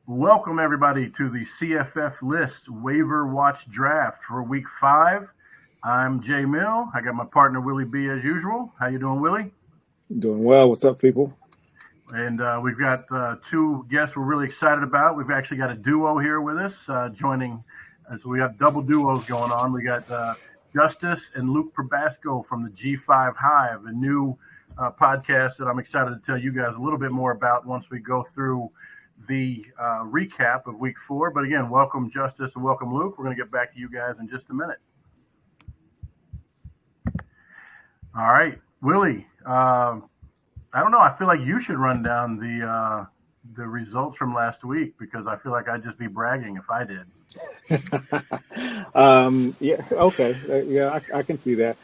Welcome, everybody, to the CFF List Waiver Watch Draft for Week 5. I'm Jay Mill. I got my partner, Willie B, as usual. How you doing, Willie? Doing well. What's up, people? And we've got two guests we're really excited about. We've actually got a duo here with us joining. So we got double duos going on. We got Justice and Luke Probasco from the G5 Hive, a new podcast that I'm excited to tell you guys a little bit more about once we go through the recap of week 4. But again, welcome Justice and welcome Luke. We're going to get back to you guys in just a minute. All right, Willie. I don't know. I feel like you should run down the results from last week because I feel like I'd just be bragging if I did. Yeah. Okay. Yeah, I can see that.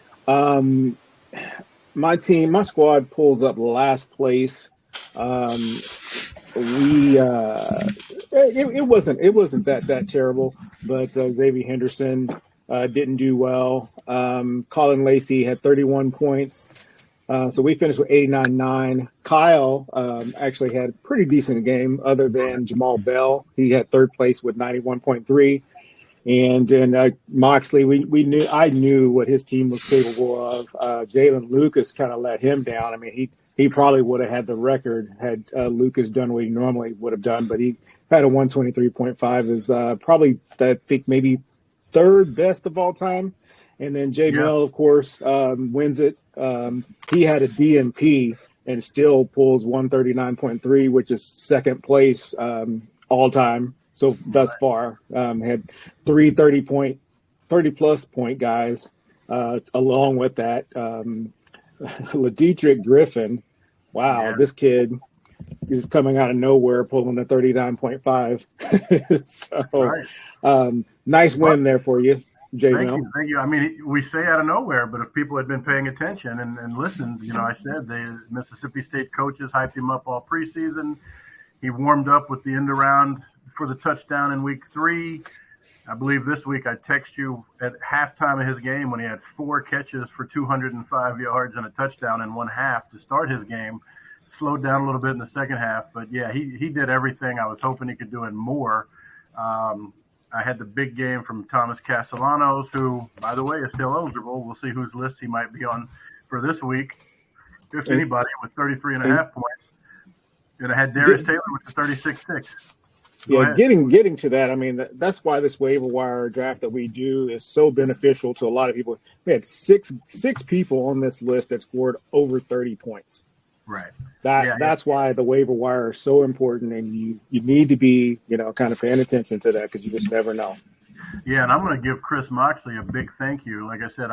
My squad pulls up last place. We it wasn't that terrible, but Xavier Henderson didn't do well. Colin Lacey had 31 points. So we finished with 89.9. Kyle actually had a pretty decent game other than Jamal Bell. He had third place with 91.3. And then Moxley, I knew what his team was capable of. Jalen Lucas kind of let him down. I mean, he probably would have had the record had Lucas done what he normally would have done, but he had a 123.5 is probably, I think, maybe third best of all time. And then Jay Mill, of course, wins it. He had a DNP and still pulls 139.3, which is second place all time. So thus far, had 30 plus point guys. Along with that, LaDietrich Griffin. Wow, this kid is coming out of nowhere, pulling a 39.5. So nice win there for you. Thank you. I mean, we say out of nowhere, but if people had been paying attention and listened, I said the Mississippi State coaches hyped him up all preseason. He warmed up with the end around for the touchdown in week 3. I believe this week I text you at halftime of his game when he had 4 catches for 205 yards and a touchdown in one half to start his game. Slowed down a little bit in the second half, but yeah, he did everything I was hoping he could do and more. I had the big game from Thomas Castellanos, who, by the way, is still eligible. We'll see whose list he might be on for this week, if anybody, with 33.5 points. And I had Darius Taylor with the 36.6. Yeah, getting to that, I mean, that's why this waiver wire draft that we do is so beneficial to a lot of people. We had six people on this list that scored over 30 points. Right. That's why the waiver wire is so important, and you need to be, kind of paying attention to that because you just never know. Yeah, and I'm going to give Chris Moxley a big thank you. Like I said,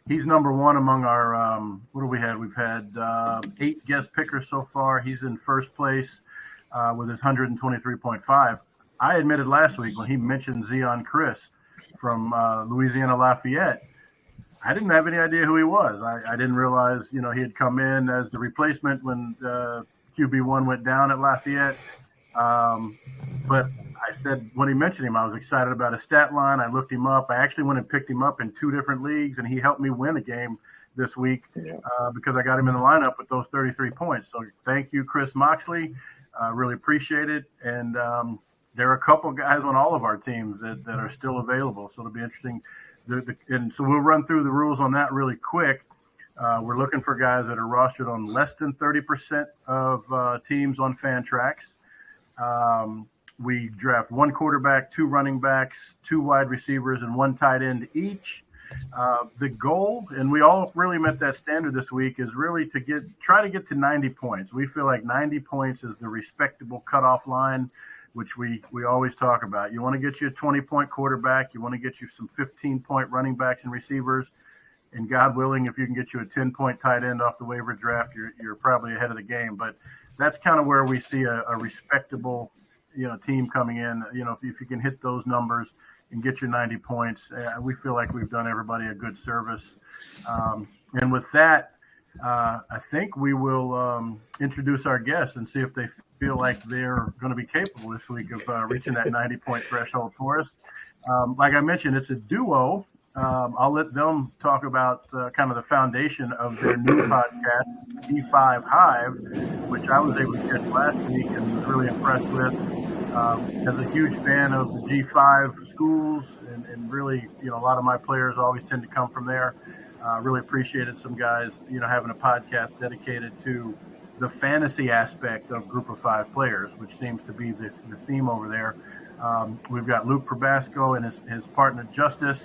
he's number one among our what do we had? We've had 8 guest pickers so far. He's in first place with his 123.5. I admitted last week when he mentioned Zion Chris from Louisiana Lafayette, I didn't have any idea who he was. I didn't realize, he had come in as the replacement when QB1 went down at Lafayette. But I said when he mentioned him, I was excited about his stat line. I looked him up. I actually went and picked him up in 2 different leagues, and he helped me win a game this week because I got him in the lineup with those 33 points. So thank you, Chris Moxley. Really appreciate it. And there are a couple guys on all of our teams that are still available. So it'll be interesting. And so we'll run through the rules on that really quick. We're looking for guys that are rostered on less than 30% of teams on Fantrax. We draft 1 quarterback, 2 running backs, 2 wide receivers, and 1 tight end each. The goal, and we all really met that standard this week, is really to try to get to 90 points. We feel like 90 points is the respectable cutoff line, which we always talk about. You want to get you a 20-point quarterback. You want to get you some 15-point running backs and receivers. And God willing, if you can get you a 10-point tight end off the waiver draft, you're probably ahead of the game. But that's kind of where we see a respectable, team coming in. If you can hit those numbers and get your 90 points, we feel like we've done everybody a good service. And with that, I think we will introduce our guests and see if they feel like they're going to be capable this week of reaching that 90-point threshold for us. Like I mentioned, it's a duo. I'll let them talk about kind of the foundation of their new podcast, G5 Hive, which I was able to catch last week and was really impressed with. as a huge fan of the G5 schools, and really, a lot of my players always tend to come from there. Really appreciated some guys, having a podcast dedicated to the fantasy aspect of Group of Five players, which seems to be the theme over there. We've got Luke Probasco and his partner Justice.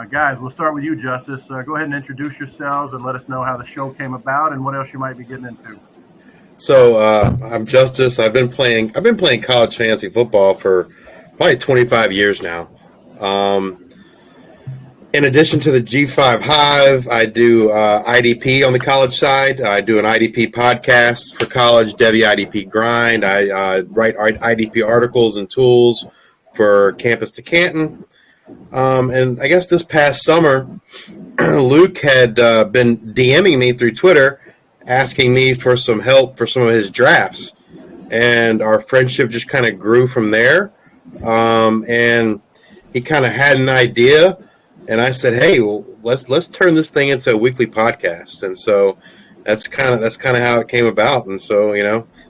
Guys, we'll start with you, Justice. Go ahead and introduce yourselves and let us know how the show came about and what else you might be getting into. So I'm Justice. I've been playing college fantasy football for probably 25 years now. In addition to the G5 Hive, I do IDP on the college side. I do an IDP podcast for college, Debbie IDP Grind. I write IDP articles and tools for Campus to Canton. And I guess this past summer, Luke had been DMing me through Twitter, asking me for some help for some of his drafts. And our friendship just kind of grew from there. And he kind of had an idea. And I said, "Hey, well, let's turn this thing into a weekly podcast." And so that's kind of how it came about. And so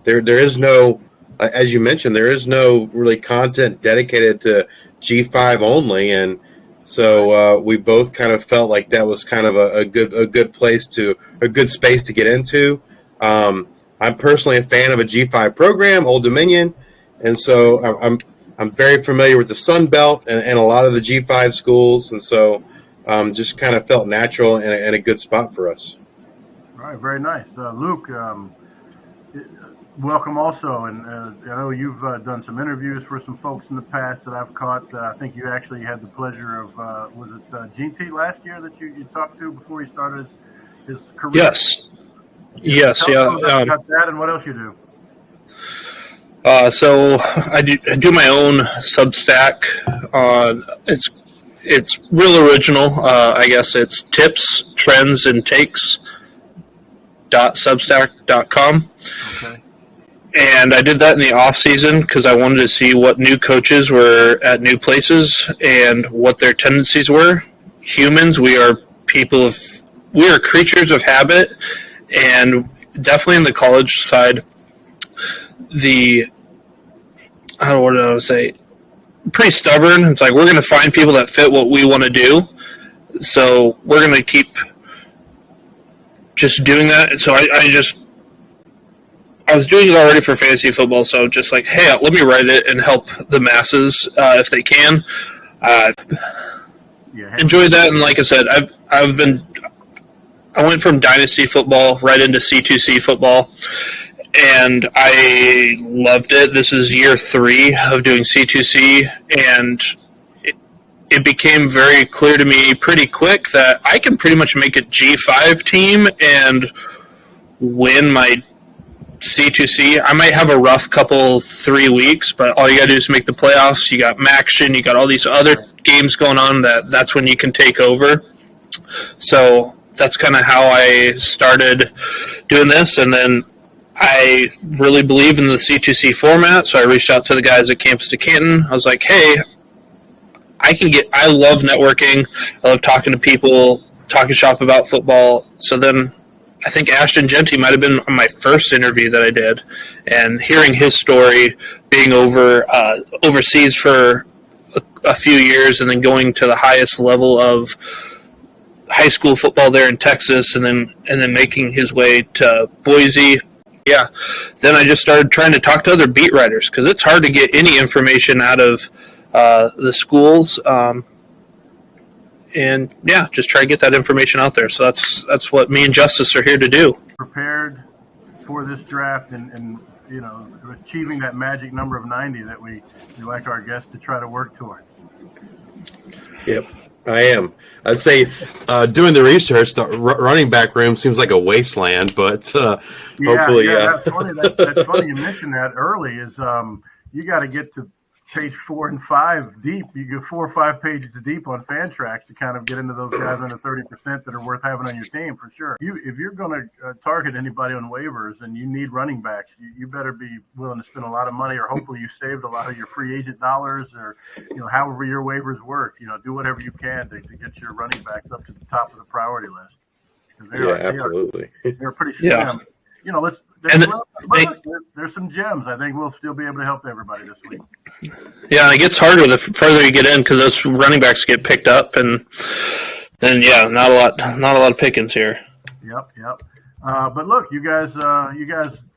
there is no, as you mentioned, there is no really content dedicated to G5 only. And so we both kind of felt like that was kind of a good place a good space to get into. I'm personally a fan of a G5 program, Old Dominion, and so I'm very familiar with the Sun Belt and a lot of the G5 schools, and so just kind of felt natural and a good spot for us. All right, very nice. Luke, welcome also. And I know you've done some interviews for some folks in the past that I've caught. I think you actually had the pleasure of, was it Gene T last year that you talked to before he started his career? Yes. Yes, yeah. About that and what else you do? So I do my own Substack. It's real original. I guess it's tips, trends, and takes.substack.com. Okay. And I did that in the off season because I wanted to see what new coaches were at new places and what their tendencies were. Humans, we are creatures of habit, and definitely in the college side, pretty stubborn. It's like we're going to find people that fit what we want to do. So we're going to keep just doing that. So I was doing it already for fantasy football. So just like, hey, let me write it and help the masses if they can. Enjoyed that. And like I said, I went from dynasty football right into C2C football. And I loved it. This is year 3 of doing C2C, and it became very clear to me pretty quick that I can pretty much make a G5 team and win my C2C. I might have a rough 3 weeks, but all you got to do is make the playoffs. You got Maction, you got all these other games going on that's when you can take over. So that's kind of how I started doing this, and then I really believe in the C2C format, so I reached out to the guys at Campus to Canton. I was like, hey, I love networking. I love talking to people, talking shop about football. So then I think Ashton Genty might have been my first interview that I did, and hearing his story, being overseas for a few years and then going to the highest level of high school football there in Texas, and then making his way to Boise. Yeah, then I just started trying to talk to other beat writers because it's hard to get any information out of the schools, and yeah, just try to get that information out there. So that's what me and Justice are here to do. Prepared for this draft and achieving that magic number of 90 that we like our guests to try to work towards. Yep. I am. I'd say doing the research, the running back room seems like a wasteland, but hopefully. Yeah, that's funny. That's funny you mentioned that early. Is you got to get to page 4 and 5 deep. You go 4 or 5 pages deep on Fantrax to kind of get into those guys under 30% that are worth having on your team for sure. If you're going to target anybody on waivers and you need running backs, you better be willing to spend a lot of money, or hopefully you saved a lot of your free agent dollars, or however your waivers work. Do whatever you can to get your running backs up to the top of the priority list. Absolutely. They're pretty slim. And there's some gems. I think we'll still be able to help everybody this week. Yeah, and it gets harder the further you get in because those running backs get picked up, and then not a lot of pickings here. Yep. But look, you guys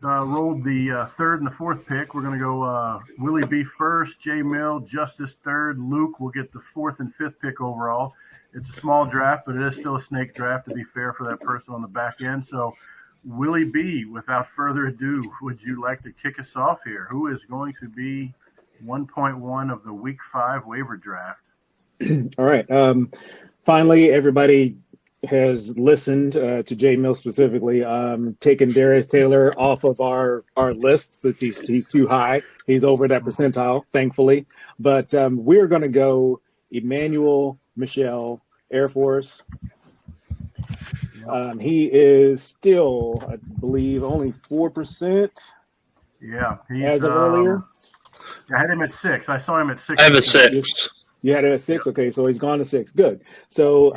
rolled the third and the fourth pick. We're going to go Willie B first, Jay Mill, Justice third, Luke will get the fourth and fifth pick overall. It's a small draft, but it is still a snake draft to be fair for that person on the back end. So, Willie B, without further ado, would you like to kick us off here? Who is going to be 1.1 of the Week 5 waiver draft? All right. Finally, everybody has listened to Jay Mill specifically, taking Darius Taylor off of our list since he's too high. He's over that percentile, thankfully. But we're going to go Emmanuel Michel, Air Force. He is still, I believe, only 4%. Yeah. As of earlier. I had him at 6. I saw him at 6. I have a 6. You had him at 6? Yep. Okay, so he's gone to 6. Good. So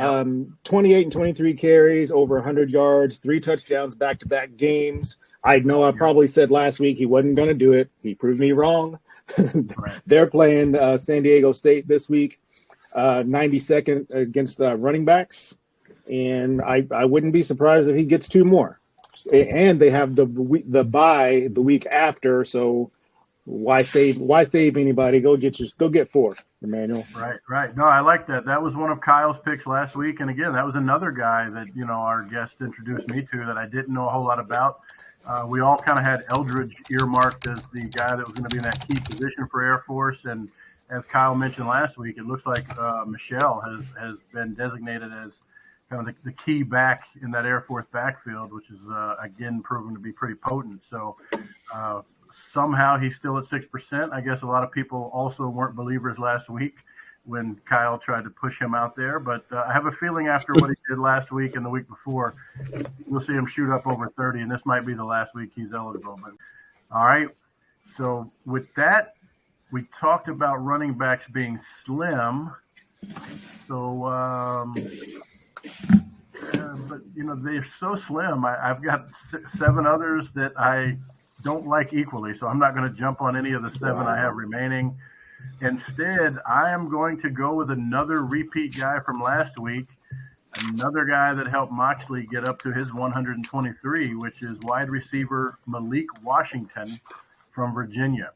28 and 23 carries, over 100 yards, 3 touchdowns, back-to-back games. I know I probably said last week he wasn't going to do it. He proved me wrong. Right. They're playing San Diego State this week, 92nd against running backs. And I wouldn't be surprised if he gets 2 more. And they have the bye the week after, so why save anybody? Go get 4, Emmanuel. Right. No, I like that. That was one of Kyle's picks last week, and again, that was another guy that our guest introduced me to that I didn't know a whole lot about. We all kind of had Eldridge earmarked as the guy that was going to be in that key position for Air Force, and as Kyle mentioned last week, it looks like Michelle has been designated as kind of the key back in that Air Force backfield, which is again proven to be pretty potent. So somehow he's still at 6%. I guess a lot of people also weren't believers last week when Kyle tried to push him out there. But I have a feeling after what he did last week and the week before, we'll see him shoot up over 30, and this might be the last week he's eligible. But all right. So with that, we talked about running backs being slim. So, but they're so slim. I've got 7 others that I don't like equally, so I'm not going to jump on any of the 7 I have remaining. Instead, I am going to go with another repeat guy from last week, another guy that helped Moxley get up to his 123, which is wide receiver Malik Washington from Virginia.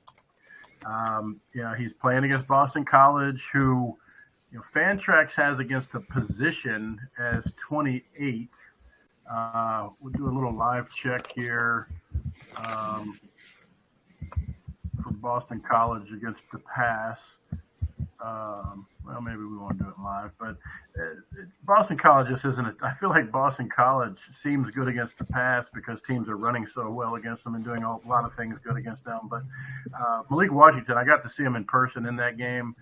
He's playing against Boston College, who Fantrax has against the position as 28th. We'll do a little live check here for Boston College against the pass. Well, maybe we won't do it live, but Boston College just isn't. I feel like Boston College seems good against the pass because teams are running so well against them and doing a lot of things good against them. But Malik Washington, I got to see him in person in that game.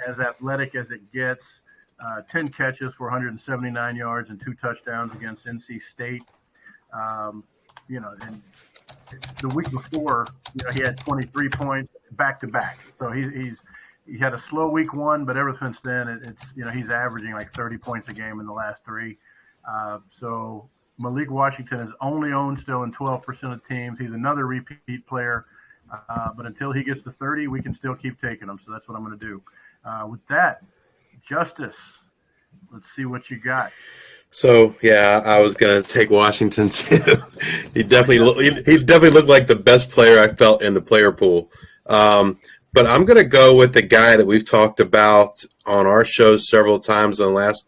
As athletic as it gets, 10 catches for 179 yards and 2 touchdowns against NC State. And the week before, he had 23 points back to back. So he had a slow week 1, but ever since then, it's he's averaging like 30 points a game in the last 3. So Malik Washington is only owned still in 12% of teams. He's another repeat player, but until he gets to 30, we can still keep taking him. So that's what I'm going to do. With that, Justice, let's see what you got. So yeah, I was gonna take Washington too. he definitely looked like the best player I felt in the player pool. But I'm gonna go with the guy that we've talked about on our shows several times in the last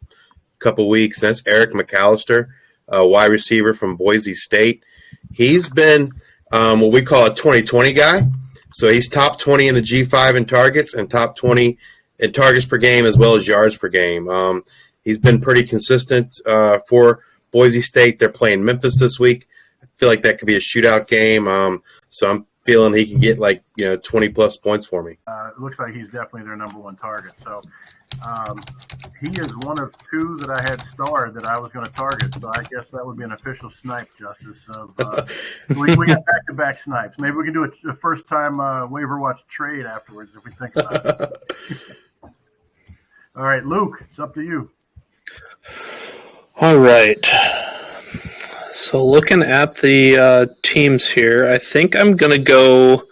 couple weeks. And that's Eric McAllister, a wide receiver from Boise State. He's been what we call a 20-20 guy. So he's top 20 in the G5 in targets and top 20 in targets per game as well as yards per game. He's been pretty consistent for Boise State. They're playing Memphis this week. I feel like that could be a shootout game. So I'm feeling he can get 20-plus points for me. It looks like he's definitely their number 1 target. So he is one of 2 that I had starred that I was going to target. So I guess that would be an official snipe, Justice. We got back-to-back snipes. Maybe we can do a first-time waiver watch trade afterwards if we think about it. All right, Luke, it's up to you. All right. So looking at the teams here, I think I'm going to go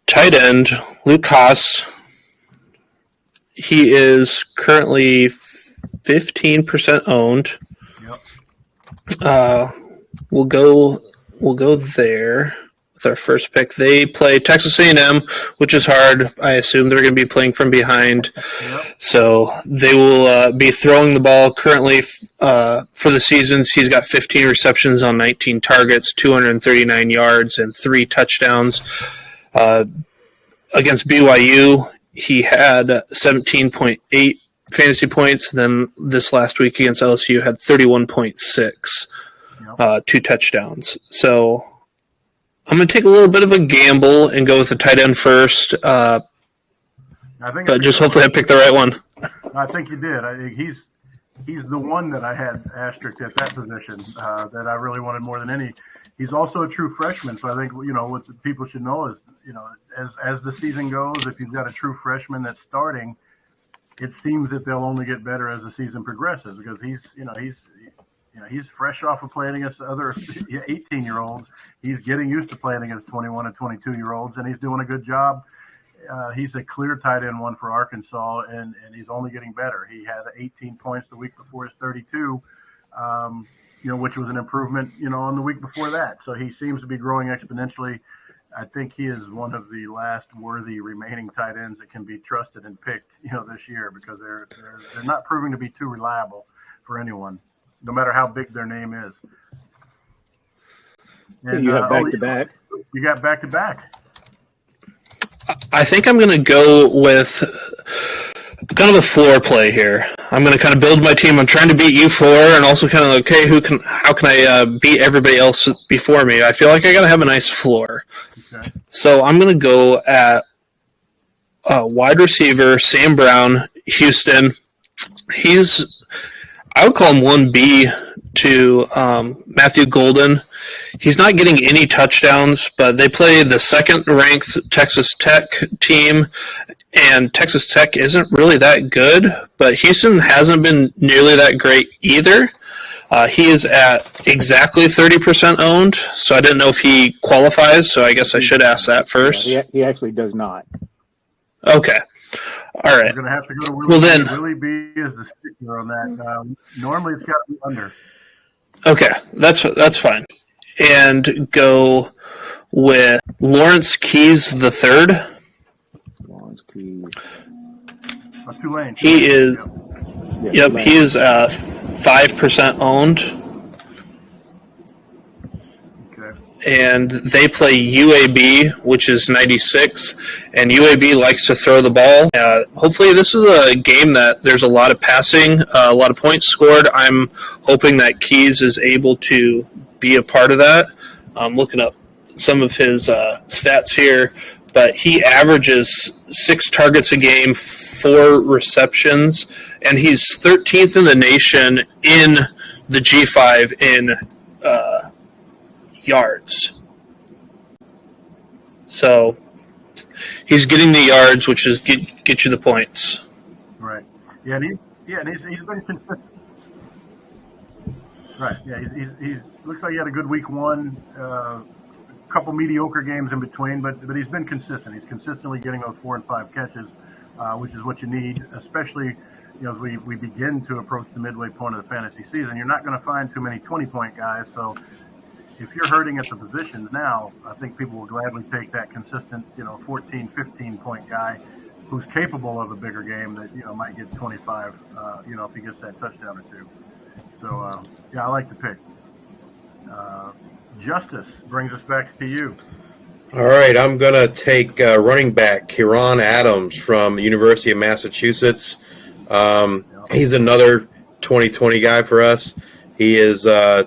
tight end, Luke Haas. He is currently 15% owned. Yep. We'll go there with our first pick. They play Texas A&M, which is hard. I assume they're going to be playing from behind. Yep. So they will be throwing the ball currently for the seasons. He's got 15 receptions on 19 targets, 239 yards, and 3 touchdowns. Against BYU, he had 17.8 fantasy points. Then this last week against LSU had 31.6, 2 touchdowns. So I'm going to take a little bit of a gamble and go with the tight end first. But just hopefully I picked the right one. I think you did. I think he's the one that I had asterisked at that position that I really wanted more than any. He's also a true freshman, so I think what people should know is as the season goes, if you've got a true freshman that's starting, it seems that they'll only get better as the season progresses because he's fresh off of playing against other 18-year-olds. He's getting used to playing against 21 and 22-year-olds, and he's doing a good job. He's a clear tight end one for Arkansas, and he's only getting better. He had 18 points the week before his 32, which was an improvement, on the week before that. So he seems to be growing exponentially. I think he is one of the last worthy remaining tight ends that can be trusted and picked, this year because they're not proving to be too reliable for anyone, no matter how big their name is. And you have back-to-back. You got back-to-back. I think I'm going to go with kind of a floor play here. I'm going to kind of build my team. I'm trying to beat you 4 and also kind of, how can I beat everybody else before me? I feel like I got to have a nice floor. Okay. So I'm going to go at wide receiver, Sam Brown, Houston. I would call him 1B to Matthew Golden. He's not getting any touchdowns, but they play the second-ranked Texas Tech team, and Texas Tech isn't really that good, but Houston hasn't been nearly that great either. He is at exactly 30% owned, so I didn't know if he qualifies, so I guess I should ask that first. Yeah, he actually does not. Okay. All right. You're going to have to go to Willie Well, B. then- Willie B is the stickler on that. Normally it's got to be under. Okay, that's fine. And go with Lawrence Keys the third. Lawrence Keys. Tulane. He is. Yep. Yep, he is 5% owned, Okay. and they play UAB, which is 96, and UAB likes to throw the ball. Hopefully this is a game that there's a lot of passing, a lot of points scored. I'm hoping that Keys is able to be a part of that. I'm looking up some of his stats here, but he averages 6 targets a game, 4 receptions, and he's 13th in the nation in the G5 in yards. So he's getting the yards, which is get you the points. Right. Yeah, and he's been consistent. Right. Yeah, he's looks like he had a good week 1. Couple mediocre games in between, but he's been consistent. He's consistently getting those 4 and 5 catches, which is what you need, especially as we begin to approach the midway point of the fantasy season. You're not going to find too many 20-point guys, so if you're hurting at the positions now, I think people will gladly take that consistent, 14, 15-point guy who's capable of a bigger game that, might get 25, if he gets that touchdown or 2. So, I like the pick. Justice brings us back to you. All right, I'm going to take running back Kieran Adams from the University of Massachusetts. He's another 2020 guy for us. He is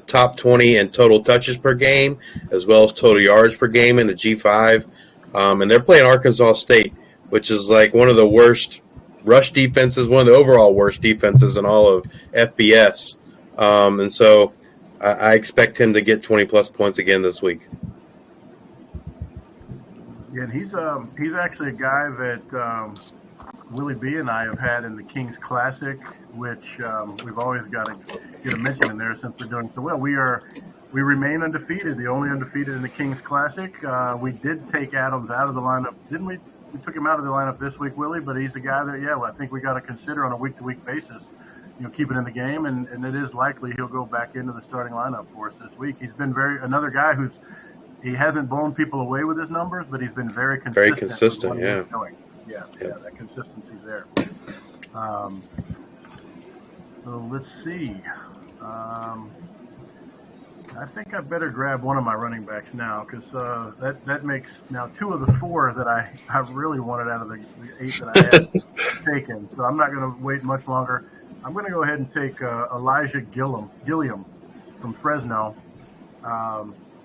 top 20 in total touches per game, as well as total yards per game in the G5. And they're playing Arkansas State, which is like one of the worst rush defenses, one of the overall worst defenses in all of FBS. And so I expect him to get 20-plus points again this week. Yeah, and he's actually a guy that Willie B and I have had in the Kings Classic, which we've always got to get a mention in there since we're doing so well. We remain undefeated, the only undefeated in the Kings Classic. We did take Adams out of the lineup, didn't we? We took him out of the lineup this week, Willie, but he's a guy that, I think we got to consider on a week-to-week basis, keeping in the game, and it is likely he'll go back into the starting lineup for us this week. He's been another guy he hasn't blown people away with his numbers, but he's been very consistent. Very consistent, yeah. Yeah, that consistency's there. So let's see. I think I better grab one of my running backs now because that makes now 2 of the 4 that I really wanted out of the 8 that I had taken. So I'm not going to wait much longer. I'm going to go ahead and take Elijah Gilliam from Fresno.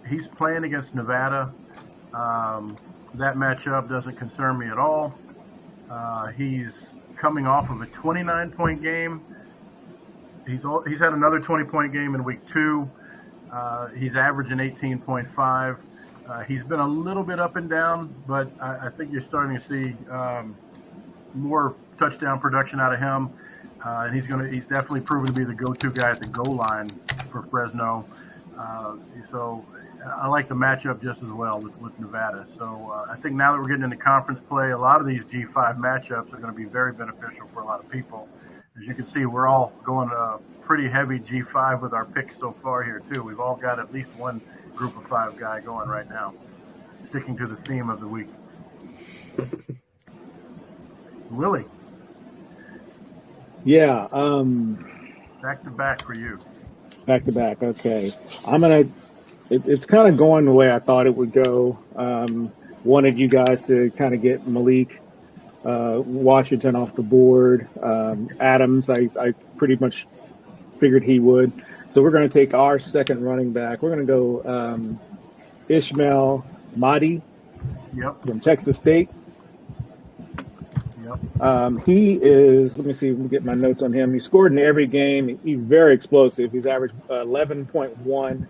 He's playing against Nevada. That matchup doesn't concern me at all. He's coming off of a 29-point game. He's had another 20-point game in week 2. He's averaging 18.5. He's been a little bit up and down, but I think you're starting to see more touchdown production out of him. And he's definitely proven to be the go-to guy at the goal line for Fresno. So I like the matchup just as well with Nevada. So I think now that we're getting into conference play, a lot of these G5 matchups are going to be very beneficial for a lot of people. As you can see, we're all going pretty heavy G5 with our picks so far here, too. We've all got at least one group of 5 guy going right now, sticking to the theme of the week. Willie. Yeah. Back to back for you. Back to back. Okay. It's kind of going the way I thought it would go. Wanted you guys to kind of get Malik Washington off the board. Adams, I pretty much figured he would. So we're going to take our second running back. We're going to go Ishmael Mahdi from Texas State. He is, let me get my notes on him. He scored in every game. He's very explosive. He's averaged 11.1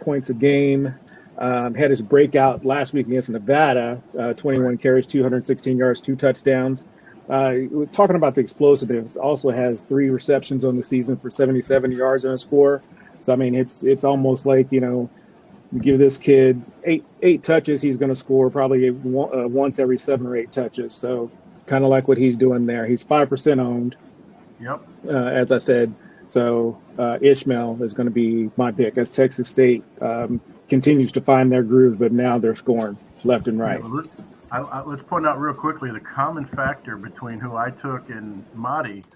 points a game. Had his breakout last week against Nevada, 21 carries, 216 yards, 2 touchdowns. We're talking about the explosiveness. Also has 3 receptions on the season for 77 yards on a score. So, I mean, it's almost like, you give this kid eight touches, he's going to score probably once every 7 or 8 touches. So kind of like what he's doing there. He's 5% owned. Yep. As I said. So Ishmael is going to be my pick as Texas State continues to find their groove, but now they're scoring left and right. Yeah, let's point out real quickly the common factor between who I took and Mahdi's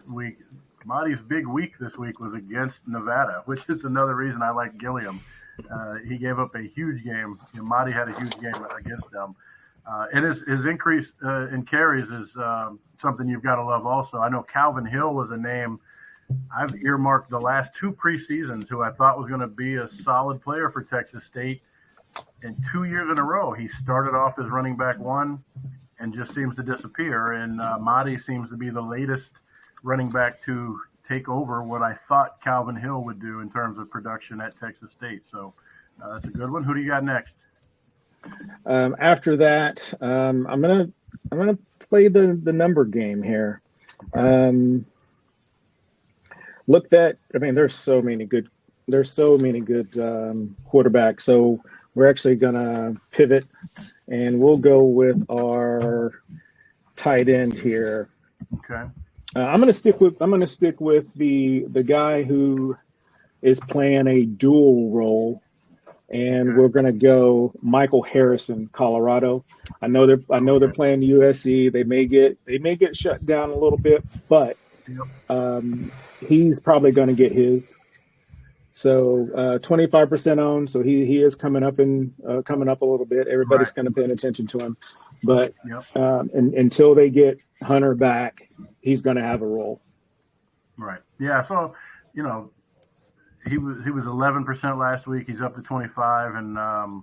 big week this week was against Nevada, which is another reason I like Gilliam. He gave up a huge game. Mahdi had a huge game against them. And his increase in carries is something you've got to love also. I know Calvin Hill was a name I've earmarked the last 2 preseasons who I thought was going to be a solid player for Texas State. And 2 years in a row, he started off as running back 1 and just seems to disappear. And Mahdi seems to be the latest running back to take over what I thought Calvin Hill would do in terms of production at Texas State. So that's a good one. Who do you got next? After that, I'm gonna play the number game here. There's so many good quarterbacks. So we're actually gonna pivot, and we'll go with our tight end here. Okay. I'm gonna stick with the guy who is playing a dual role, and we're gonna go Michael Harrison, Colorado. I know they're playing USC. They may get shut down a little bit, but he's probably going to get his. So 25% owned. So he is coming up a little bit. Everybody's kind of paying attention to him, but until they get Hunter back, he's going to have a role. Right. Yeah. So he was 11% last week. He's up to 25, and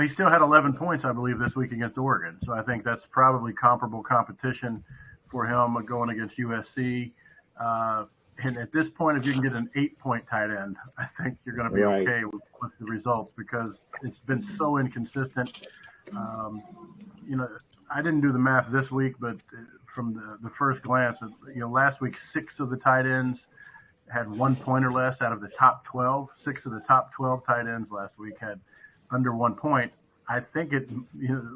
he still had 11 points, I believe, this week against Oregon. So I think that's probably comparable competition for him going against USC. And at this point, if you can get an 8-point tight end, I think you're going to be okay with the results because it's been so inconsistent. You know, I didn't do the math this week, but from the first glance, you know, last week 6 of the tight ends had 1 point or less out of the top 12. 6 of the top 12 tight ends last week had under 1 point. I think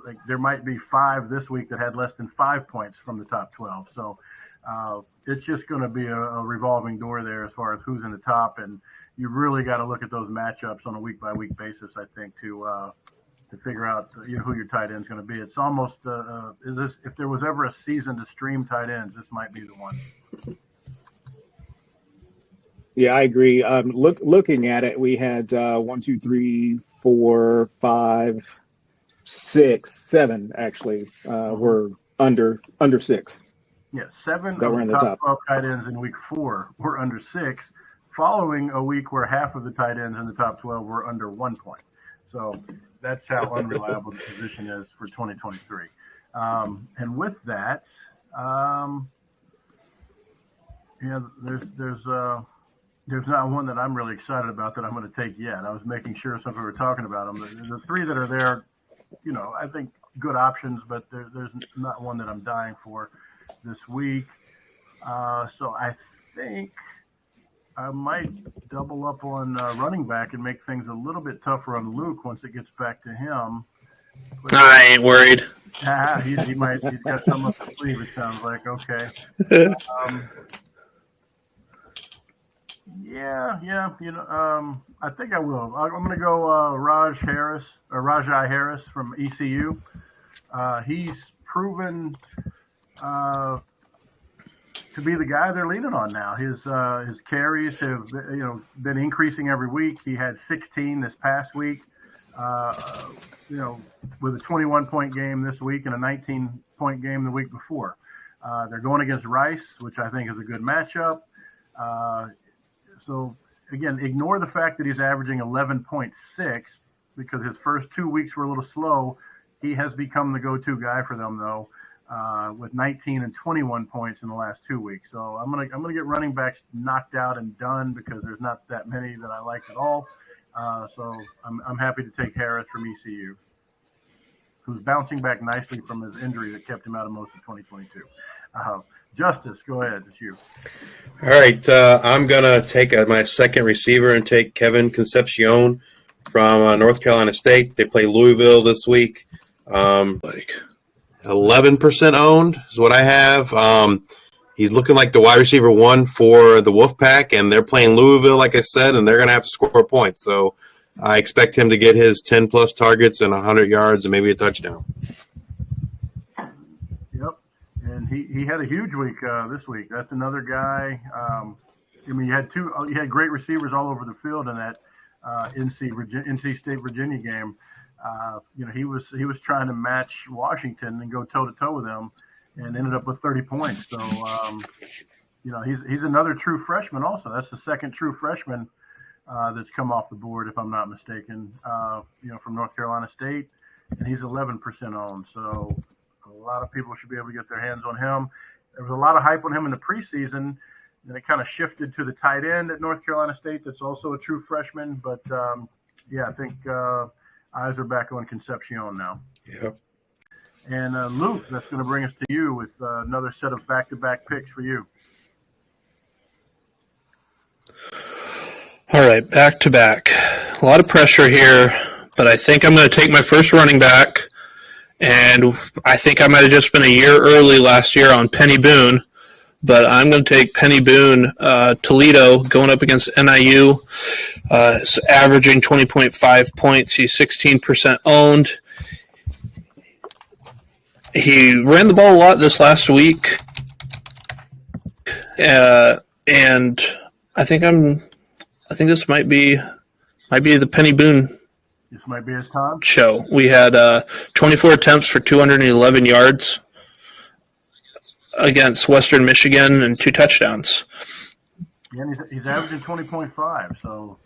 like there might be 5 this week that had less than 5 points from the top 12. So it's just going to be a revolving door there as far as who's in the top, and you've really got to look at those matchups on a week by week basis, I think, to figure out who your tight end is going to be. It's almost if there was ever a season to stream tight ends, this might be the one. Yeah, I agree. Looking at it, we had 1, 2, 3, 4, 5, 6, 7 actually were under 6. Yeah, 7 that of were in the the top top 12 tight ends in week 4 were under 6, following a week where half of the tight ends in the top 12 were under 1 point. So that's how unreliable the position is for 2023. And with that, there's not one that I'm really excited about that I'm going to take yet. I was making sure some people were talking about them. The 3 that are there, I think good options, but there's not one that I'm dying for this week. So I think I might double up on running back and make things a little bit tougher on Luke once it gets back to him. I ain't worried. He's got some up his sleeve, it sounds like. Okay. I think I will. I'm going to go Rajai Harris from ECU. He's proven to be the guy they're leaning on now. His carries have been increasing every week. He had 16 this past week. With a 21-point game this week and a 19-point game the week before. They're going against Rice, which I think is a good matchup. So, again, ignore the fact that he's averaging 11.6 because his first 2 weeks were a little slow. He has become the go-to guy for them, though, with 19 and 21 points in the last 2 weeks. So I'm gonna get running backs knocked out and done because there's not that many that I like at all. So I'm happy to take Harris from ECU, who's bouncing back nicely from his injury that kept him out of most of 2022. Justice, go ahead. It's you. All right. I'm going to take my second receiver and take Kevin Concepcion from North Carolina State. They play Louisville this week. 11% owned is what I have. He's looking like the wide receiver 1 for the Wolfpack, and they're playing Louisville, like I said, and they're going to have to score points. So I expect him to get his 10-plus targets and 100 yards and maybe a touchdown. Yep, and he had a huge week this week. That's another guy. You had great receivers all over the field in that NC State Virginia game. He was trying to match Washington and go toe-to-toe with them, and ended up with 30 points. So, he's another true freshman also. That's the second true freshman that's come off the board, if I'm not mistaken, from North Carolina State. And he's 11% owned. So a lot of people should be able to get their hands on him. There was a lot of hype on him in the preseason. Then it kind of shifted to the tight end at North Carolina State that's also a true freshman. But, I think eyes are back on Concepcion now. Yep. And Luke, that's going to bring us to you with another set of back-to-back picks for you. All right, back-to-back. A lot of pressure here, but I think I'm going to take my first running back, and I think I might have just been a year early last year on Penny Boone, but I'm going to take Penny Boone, Toledo, going up against NIU, averaging 20.5 points. He's 16% owned. He ran the ball a lot this last week, and I think this might be the Penny Boone. This might be his time. Show. We had 24 attempts for 211 yards against Western Michigan and 2 touchdowns. And he's averaging 20.5. So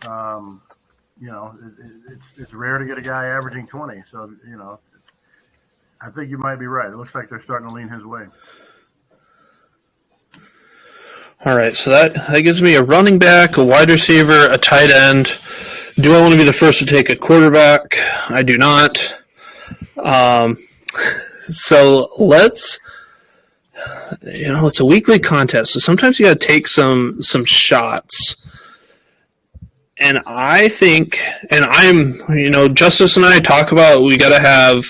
it's rare to get a guy averaging 20. So I think you might be right. It looks like they're starting to lean his way. All right, so that gives me a running back, a wide receiver, a tight end. Do I want to be the first to take a quarterback? I do not. So let's, it's a weekly contest, so sometimes you got to take some shots. And I think, and Justice and I talk about, we got to have,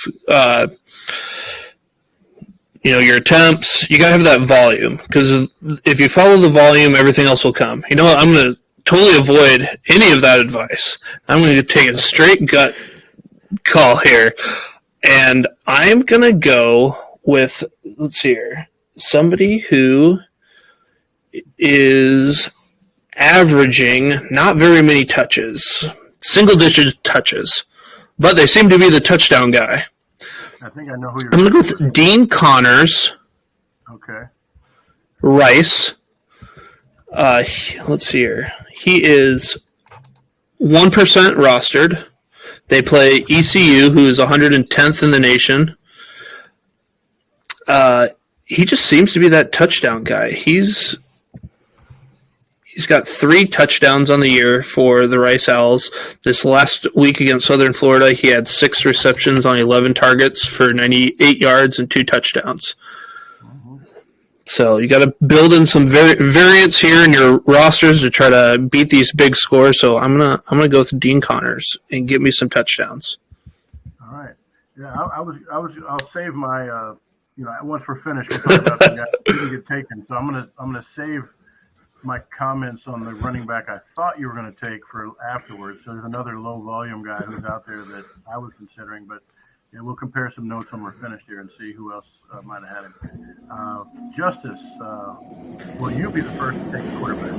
your attempts. You got to have that volume, because if you follow the volume, everything else will come. You know what? I'm going to totally avoid any of that advice. I'm going to take a straight gut call here, and I'm going to go with, let's see here, somebody who is averaging not very many touches, single-digit touches, but they seem to be the touchdown guy. I think I know who you're. I'm going to go with Dean Connors. Okay. Rice. Let's see here. He is 1% rostered. They play ECU, who is 110th in the nation. He just seems to be that touchdown guy. He's got 3 touchdowns on the year for the Rice Owls. This last week against Southern Florida, he had 6 receptions on 11 targets for 98 yards and 2 touchdowns. So you got to build in some variance here in your rosters to try to beat these big scores. So I'm gonna go with Dean Connors and get me some touchdowns. All right. Yeah, I'll save my. Once we're finished, we'll talk about the guys that didn't get taken. So I'm gonna save my comments on the running back I thought you were going to take for afterwards. So there's another low volume guy who's out there that I was considering, but yeah, we'll compare some notes when we're finished here and see who else might have had him. Justice, will you be the first to take the quarterback?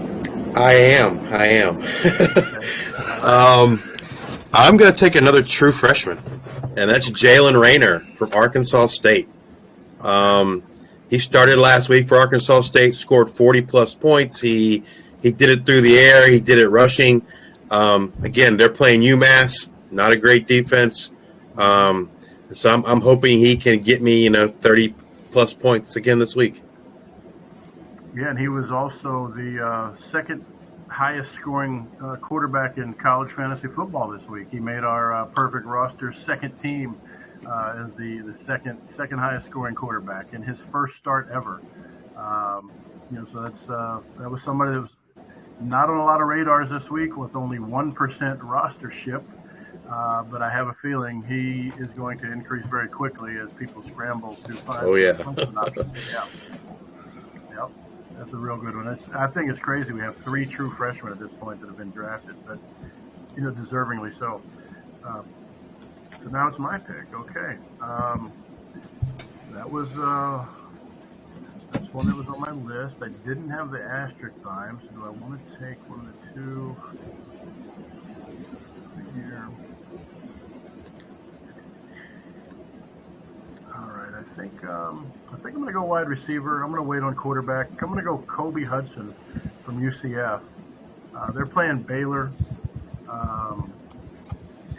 I am. I'm going to take another true freshman, and that's Jalen Rayner from Arkansas State. He started last week for Arkansas State, scored 40-plus points. He did it through the air. He did it rushing. Again, they're playing UMass, not a great defense. So I'm hoping he can get me, 30-plus points again this week. Yeah, and he was also the second highest scoring quarterback in college fantasy football this week. He made our perfect roster second team as the second highest scoring quarterback in his first start ever. So that was somebody that was not on a lot of radars this week with only 1% rostership. But I have a feeling he is going to increase very quickly as people scramble to find. Oh yeah. Yeah. Yep. That's a real good one. I think it's crazy. We have 3 true freshmen at this point that have been drafted, but deservingly so. So now it's my pick. Okay. That was that's one that was on my list. I didn't have the asterisk time, so do I want to take one of the 2 here? All right. I think I'm going to go wide receiver. I'm going to wait on quarterback. I'm going to go Kobe Hudson from UCF. They're playing Baylor.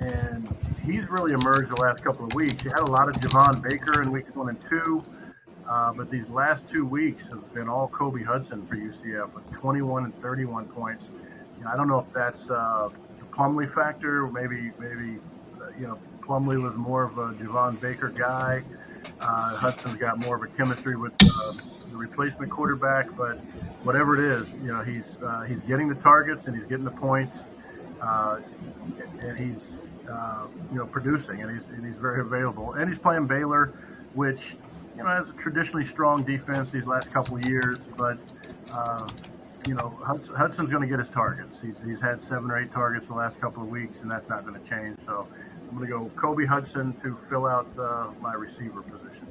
And he's really emerged the last couple of weeks. He had a lot of Javon Baker in weeks 1 and 2, but these last 2 weeks have been all Kobe Hudson for UCF with 21 and 31 points. I don't know if that's a Plumlee factor. Maybe Plumlee was more of a Javon Baker guy. Hudson's got more of a chemistry with the replacement quarterback, but whatever it is, he's getting the targets and he's getting the points, and he's producing, and he's very available. And he's playing Baylor, which, has a traditionally strong defense these last couple of years. But, Hudson's going to get his targets. He's had 7 or 8 targets the last couple of weeks, and that's not going to change. So I'm going to go Kobe Hudson to fill out my receiver position.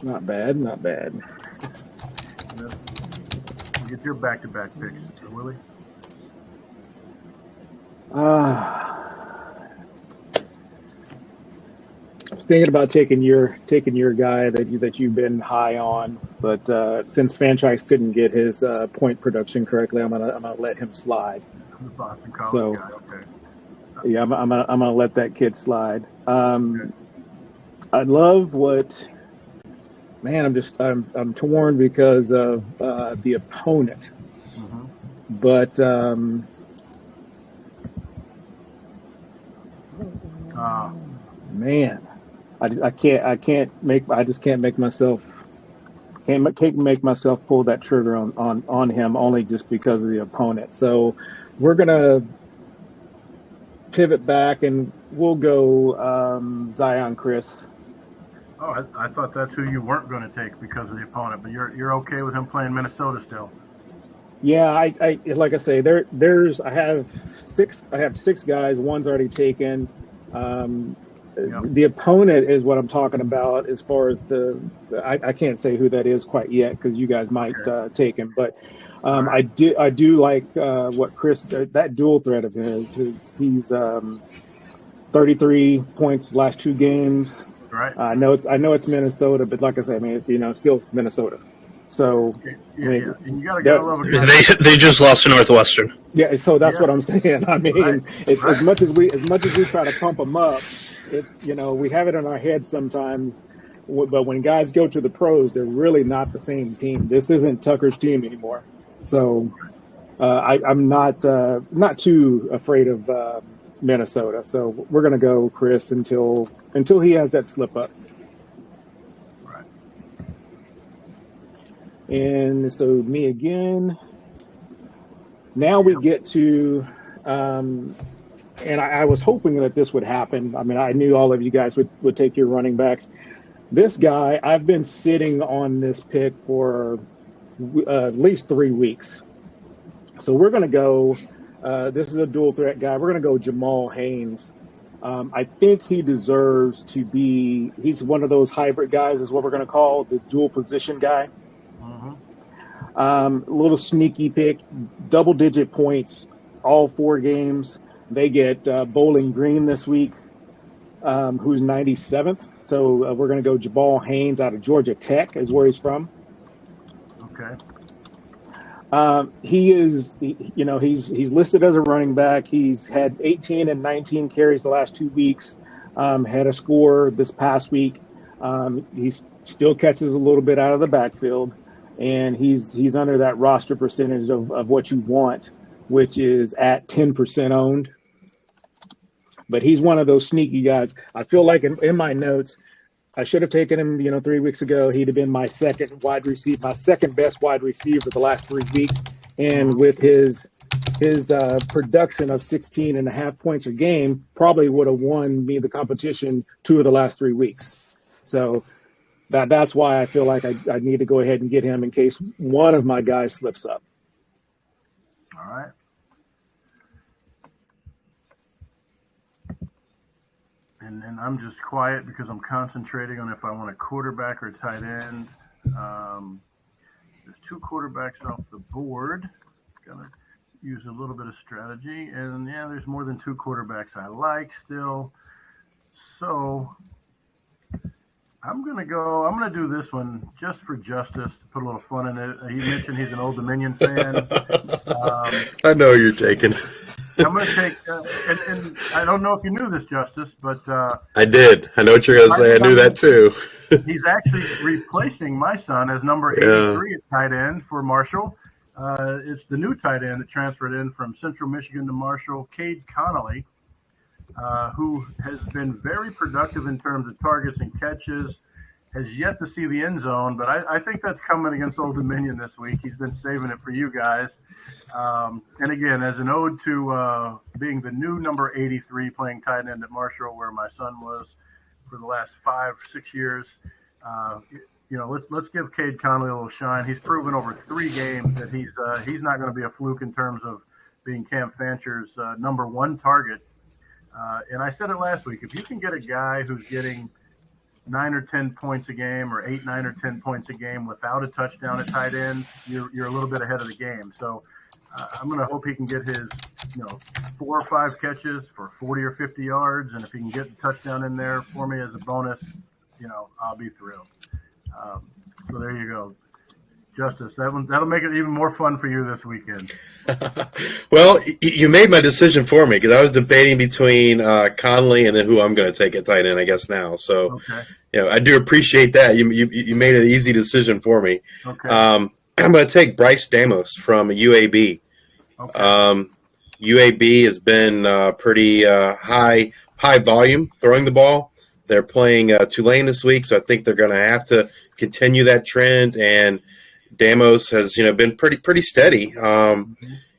Not bad. Get your back-to-back picks, Willie. I was thinking about taking your guy that you've been high on, but since Franchise couldn't get his point production correctly, I'm gonna let him slide. The Boston College guy. Okay. Yeah, I'm gonna let that kid slide. Okay. I love what. Man, I'm torn because of the opponent, but Uh, Man, I can't make myself can't make myself pull that trigger on him only just because of the opponent. So we're gonna pivot back and we'll go Zion Chris. I thought that's who you weren't going to take because of the opponent, but you're okay with him playing Minnesota still. Yeah, I like I say, I have six guys. One's already taken. Um, Yep. the opponent is what I'm talking about as far as I can't say who that is quite yet because you guys might Okay. take him, but Right. I do like what Chris that dual threat of his. He's 33 points last two games. Right. I know it's Minnesota, but like I said, I mean it's still Minnesota. So I Yeah. mean And you gotta that love a guy. They just lost to Northwestern. yeah. So that's Yeah. what I'm saying. I mean, Right. as Right. much as we try to pump them up, it's we have it in our heads sometimes. But when guys go to the pros, they're really not the same team. This isn't Tucker's team anymore. So I'm not too afraid of Minnesota. So we're gonna go Chris until he has that slip up. Right. And so me again. Now we get to, and I was hoping that this would happen. I mean, I knew all of you guys would take your running backs. This guy, I've been sitting on this pick for at least 3 weeks. So we're going to go. This is a dual threat guy. We're going to go Jamal Haynes. I think he deserves to be. He's one of those hybrid guys, is what we're going to call the dual position guy. Mm-hmm. A little sneaky pick, double-digit points, all 4 games. They get Bowling Green this week, who's 97th. So we're going to go Jabal Haynes out of Georgia Tech is where he's from. Okay. He's listed as a running back. He's had 18 and 19 carries the last 2 weeks. Had a score this past week. He still catches a little bit out of the backfield. And he's under that roster percentage of what you want, which is at 10% owned. But he's one of those sneaky guys. I feel like in my notes, I should have taken him, 3 weeks ago. He'd have been my second best wide receiver the last 3 weeks. And with his production of 16 and a half points a game, probably would have won me the competition 2 of the last 3 weeks. So that's why I feel like I need to go ahead and get him in case one of my guys slips up. All right. And I'm just quiet because I'm concentrating on if I want a quarterback or tight end. There's 2 quarterbacks off the board. Gotta use a little bit of strategy. And yeah, there's more than 2 quarterbacks I like still. So I'm gonna do this one just for justice to put a little fun in it. He mentioned he's an Old Dominion fan. I know you're taking. I'm gonna take, and I don't know if you knew this, Justice, but I did. I know what you're gonna say. I knew that too. He's actually replacing my son as number 83 at tight end for Marshall. It's the new tight end that transferred in from Central Michigan to Marshall, Cade Connolly. Who has been very productive in terms of targets and catches, has yet to see the end zone, but I think that's coming against Old Dominion this week. He's been saving it for you guys. And again, as an ode to being the new number 83 playing tight end at Marshall, where my son was for the last 5-6 years, let's give Cade Connolly a little shine. He's proven over 3 games that he's not going to be a fluke in terms of being Cam Fancher's number 1 target. And I said it last week, if you can get a guy who's getting 9 or 10 points a game or 8, 9 or 10 points a game without a touchdown at tight end, you're a little bit ahead of the game. So I'm going to hope he can get his, 4 or 5 catches for 40 or 50 yards. And if he can get a touchdown in there for me as a bonus, I'll be thrilled. So there you go. Justice, that'll make it even more fun for you this weekend. Well, you made my decision for me because I was debating between Conley and then who I'm going to take at tight end, I guess now. So, okay. I do appreciate that. You made an easy decision for me. Okay. I'm going to take Bryce Damos from UAB. Okay. UAB has been pretty high high volume throwing the ball. They're playing Tulane this week, so I think they're going to have to continue that trend. And Damos has, been pretty steady.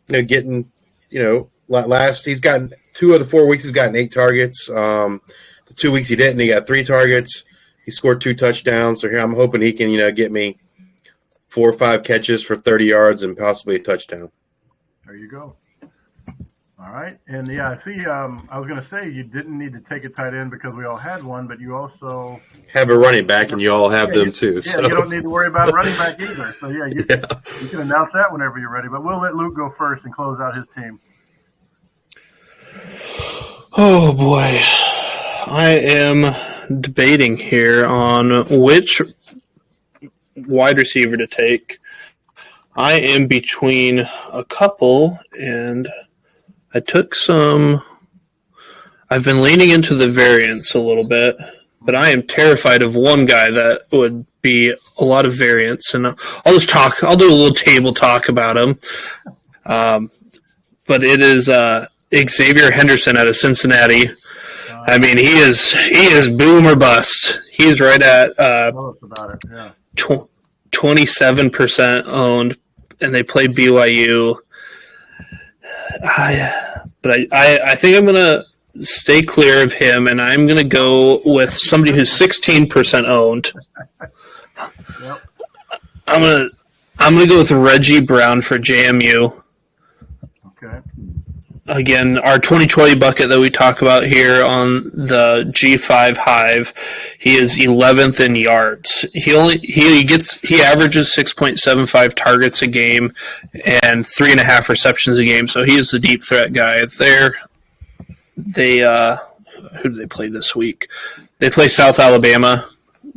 Getting, last he's gotten 2 of the 4 weeks he's gotten 8 targets. The 2 weeks he didn't, he got 3 targets. He scored 2 touchdowns. So here I'm hoping he can, get me 4 or 5 catches for 30 yards and possibly a touchdown. There you go. All right. And yeah, I see, I was going to say you didn't need to take a tight end because we all had one, but you also have a running back and you all have them too. Yeah, so. You don't need to worry about a running back either. So yeah, you can announce that whenever you're ready, but we'll let Luke go first and close out his team. Oh boy. I am debating here on which wide receiver to take. I am between a couple, and I took some. I've been leaning into the variance a little bit, but I am terrified of one guy that would be a lot of variance, and I'll just talk. I'll do a little table talk about him. But it is Xavier Henderson out of Cincinnati. I mean, he is boom or bust. He is right at Tell us about it. Yeah. 27% owned, and they play BYU. But I think I'm gonna stay clear of him, and I'm gonna go with somebody who's 16% owned. Yep. I'm gonna go with Reggie Brown for JMU. Okay. Again, our 2020 bucket that we talk about here on the G5 Hive, he is 11th in yards. He averages 6.75 targets a game and 3.5 receptions a game. So he is the deep threat guy there. Who do they play this week? They play South Alabama.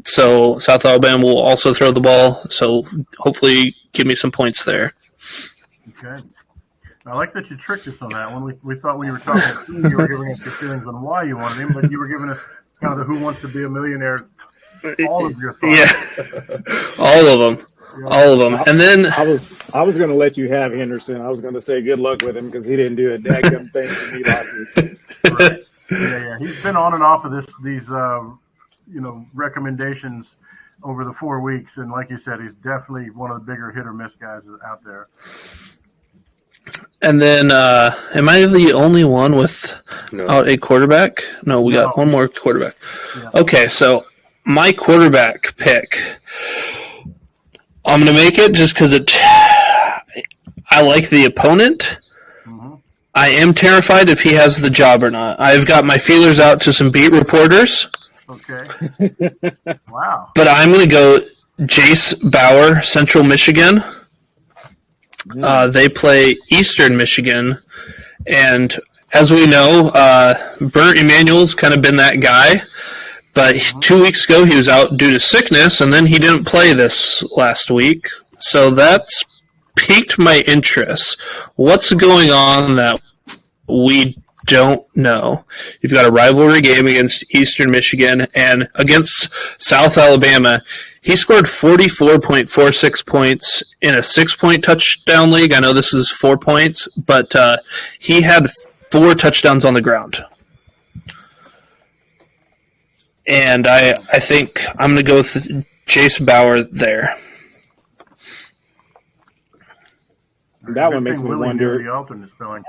So South Alabama will also throw the ball. So hopefully give me some points there. Okay. I like that you tricked us on that one. We thought when you were talking, you were giving us your feelings on why you wanted him, but you were giving us kind of the Who Wants to Be a Millionaire, all of your thoughts. Yeah, all of them. Yeah. All of them. And then I was going to let you have Henderson. I was going to say good luck with him because he didn't do a daggum thing for me last week. Right. Yeah. He's been on and off of these recommendations over the 4 weeks, and like you said, he's definitely one of the bigger hit or miss guys out there. And then, am I the only one without a quarterback? No, we got one more quarterback. Yeah. Okay, so my quarterback pick, I'm going to make it just because I like the opponent. Mm-hmm. I am terrified if he has the job or not. I've got my feelers out to some beat reporters. Okay. Wow. But I'm going to go Jace Bauer, Central Michigan. They play Eastern Michigan, and as we know, Bert Emanuel's kind of been that guy, but 2 weeks ago he was out due to sickness, and then he didn't play this last week, so that's piqued my interest. What's going on that we don't know? You've got a rivalry game against Eastern Michigan, and against South Alabama, he scored 44.46 points in a 6-point touchdown league. I know this is 4 points, but he had 4 touchdowns on the ground. And I think I'm going to go with Jace Bauer there. That one makes me wonder. The alternate spelling.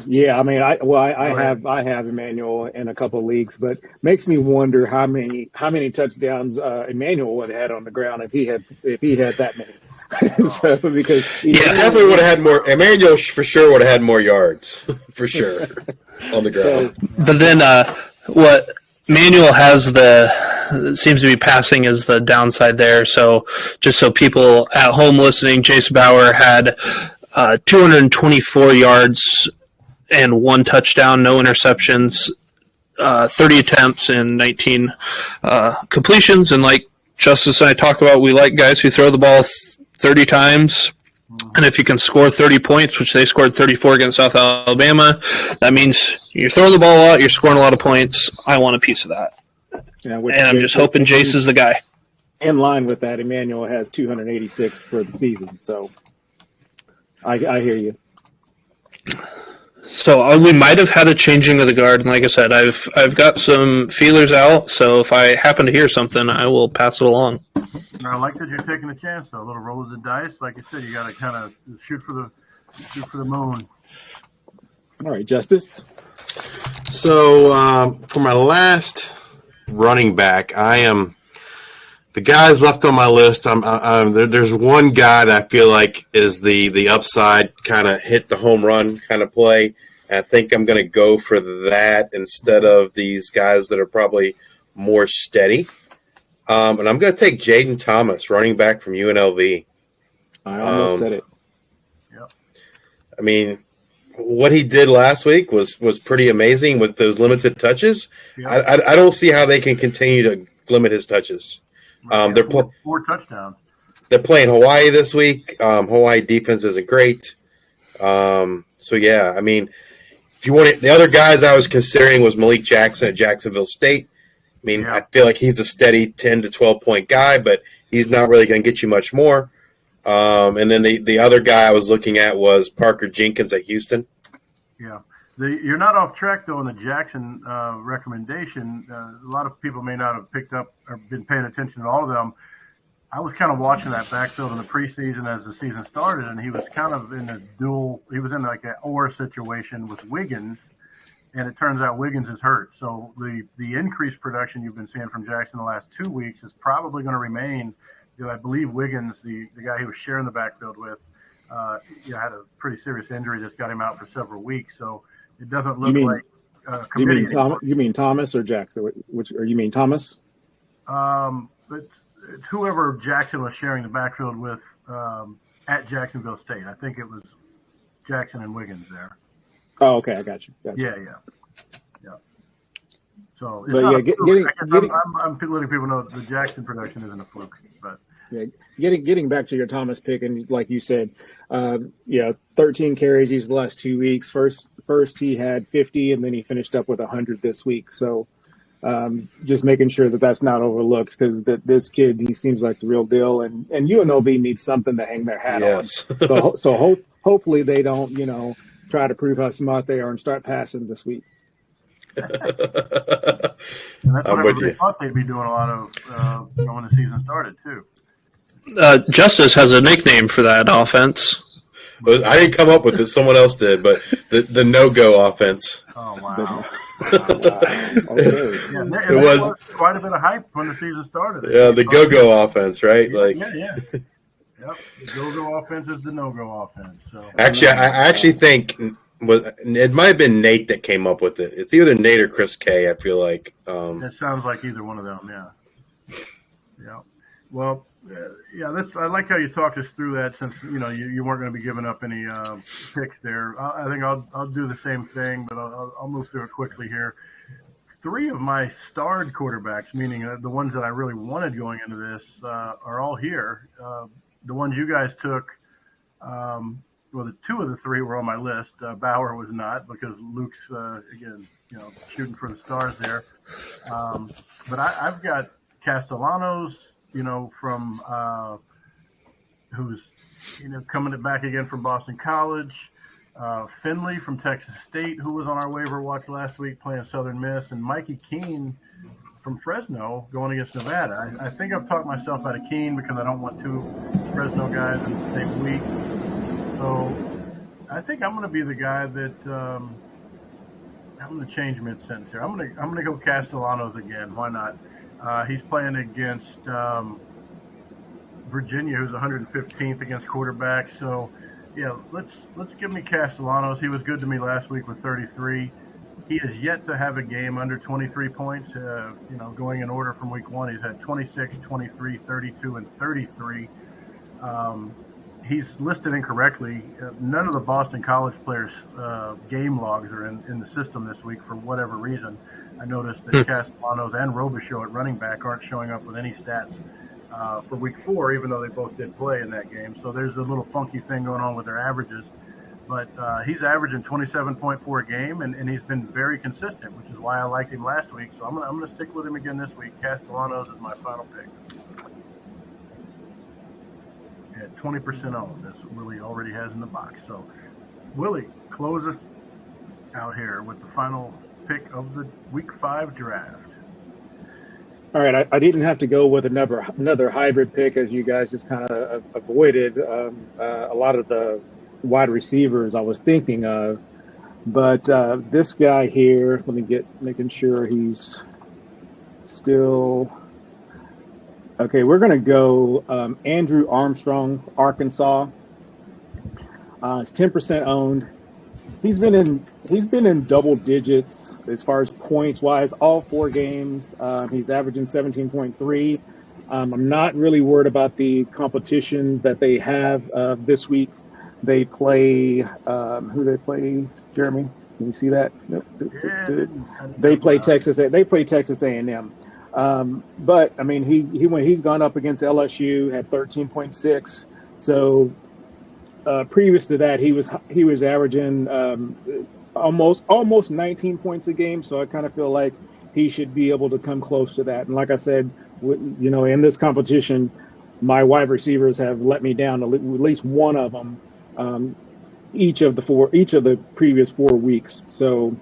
Yeah, I mean, I have Emmanuel in a couple of leagues, but makes me wonder how many touchdowns Emmanuel would have had on the ground if he had that many. So because definitely would have had more. Emmanuel for sure would have had more yards for sure on the ground. But then what Emmanuel has seems to be passing is the downside there. So just so people at home listening, Jace Bauer had 224 yards and 1 touchdown, no interceptions, 30 attempts and 19 completions. And like Justice and I talk about, we like guys who throw the ball 30 times. And if you can score 30 points, which they scored 34 against South Alabama, that means you're throwing the ball a lot, you're scoring a lot of points. I want a piece of that. Yeah, and I'm just hoping Jace is the guy. In line with that, Emmanuel has 286 for the season. So I hear you. So we might have had a changing of the guard, and like I said, I've got some feelers out. So if I happen to hear something, I will pass it along. I like that you're taking a chance, though. A little roll of the dice, like you said, you got to kind of shoot for the moon. All right, Justice. So for my last running back, the guys left on my list. There's one guy that I feel like is the upside kind of hit the home run kind of play. And I think I'm going to go for that instead of these guys that are probably more steady. And I'm going to take Jaden Thomas, running back from UNLV. I almost said it. Yep. I mean, what he did last week was pretty amazing with those limited touches. Yep. I don't see how they can continue to limit his touches. They're four touchdowns. They're playing Hawaii this week. Hawaii defense isn't great. So yeah, I mean, if you want it, the other guys I was considering was Malik Jackson at Jacksonville State. I mean, I feel like he's a steady 10 to 12 point guy, but he's not really going to get you much more. And then the other guy I was looking at was Parker Jenkins at Houston. Yeah. You're not off track, though, in the Jackson recommendation. A lot of people may not have picked up or been paying attention to all of them. I was kind of watching that backfield in the preseason as the season started, and he was kind of in a dual – he was in like an or situation with Wiggins, and it turns out Wiggins is hurt. So the increased production you've been seeing from Jackson the last 2 weeks is probably going to remain. I believe Wiggins, the guy he was sharing the backfield with, had a pretty serious injury that's got him out for several weeks. So it doesn't look like you mean Thomas or Jackson? Or you mean Thomas? But it's whoever Jackson was sharing the backfield with at Jacksonville State. I think it was Jackson and Wiggins there. Oh, okay, I got you. Yeah. So, but I'm letting people know the Jackson production isn't a fluke. But getting back to your Thomas pick, and like you said, 13 carries these last 2 weeks. First he had 50, and then he finished up with 100 this week. So just making sure that that's not overlooked, because this kid, he seems like the real deal, and UNLV needs something to hang their hat on. So hopefully they don't try to prove how smart they are and start passing this week. And that's what everybody thought they'd be doing a lot of when the season started too. Justice has a nickname for that offense. I didn't come up with it; someone else did. But the no-go offense. Oh wow! Okay. Yeah, it was quite a bit of hype when the season started. Yeah, the go-go offense, right? Yeah. Yep, the go-go offense is the no-go offense. So actually, I actually think. It might have been Nate that came up with it. It's either Nate or Chris K. I feel like it sounds like either one of them. Yeah. Well, I like how you talked us through that, since you weren't going to be giving up any picks there. I think I'll do the same thing, but I'll move through it quickly here. 3 of my starred quarterbacks, meaning the ones that I really wanted going into this, are all here. The ones you guys took. Well, the 2 of the 3 were on my list. Bauer was not, because Luke's again, shooting for the stars there. But I've got Castellanos, from who's coming back again from Boston College. Finley from Texas State, who was on our waiver watch last week playing Southern Miss, and Mikey Keene from Fresno going against Nevada. I think I've talked myself out of Keene because I don't want 2 Fresno guys in the same week. So I think I'm going to be the guy that I'm going to change mid-sentence here. I'm going to go Castellanos again. Why not? He's playing against Virginia, who's 115th against quarterbacks. So yeah, let's give me Castellanos. He was good to me last week with 33. He has yet to have a game under 23 points. Going in order from week 1, he's had 26, 23, 32, and 33. He's listed incorrectly. None of the Boston College players' game logs are in the system this week for whatever reason. I noticed that Castellanos and Robichaux at running back aren't showing up with any stats for week 4, even though they both did play in that game. So there's a little funky thing going on with their averages. But he's averaging 27.4 a game, and he's been very consistent, which is why I liked him last week. So I'm going to stick with him again this week. Castellanos is my final pick. At 20% owned. That's what Willie already has in the box. So, Willie, close us out here with the final pick of the Week 5 draft. All right, I didn't have to go with another hybrid pick, as you guys just kind of avoided a lot of the wide receivers I was thinking of. But this guy here, let me making sure he's still okay. We're going to go Andrew Armstrong, Arkansas. It's 10% owned. He's been in double digits as far as points wise all 4 games. He's averaging 17.3. I'm not really worried about the competition that they have this week. They play who they play. Jeremy, can you see that? Nope. Yeah, They play Texas. They play Texas A&M. But I mean, he's gone up against LSU, had 13.6. So previous to that, he was averaging almost 19 points a game. So I kind of feel like he should be able to come close to that. And like I said, in this competition, my wide receivers have let me down. At least one of them, each of the previous 4 weeks. So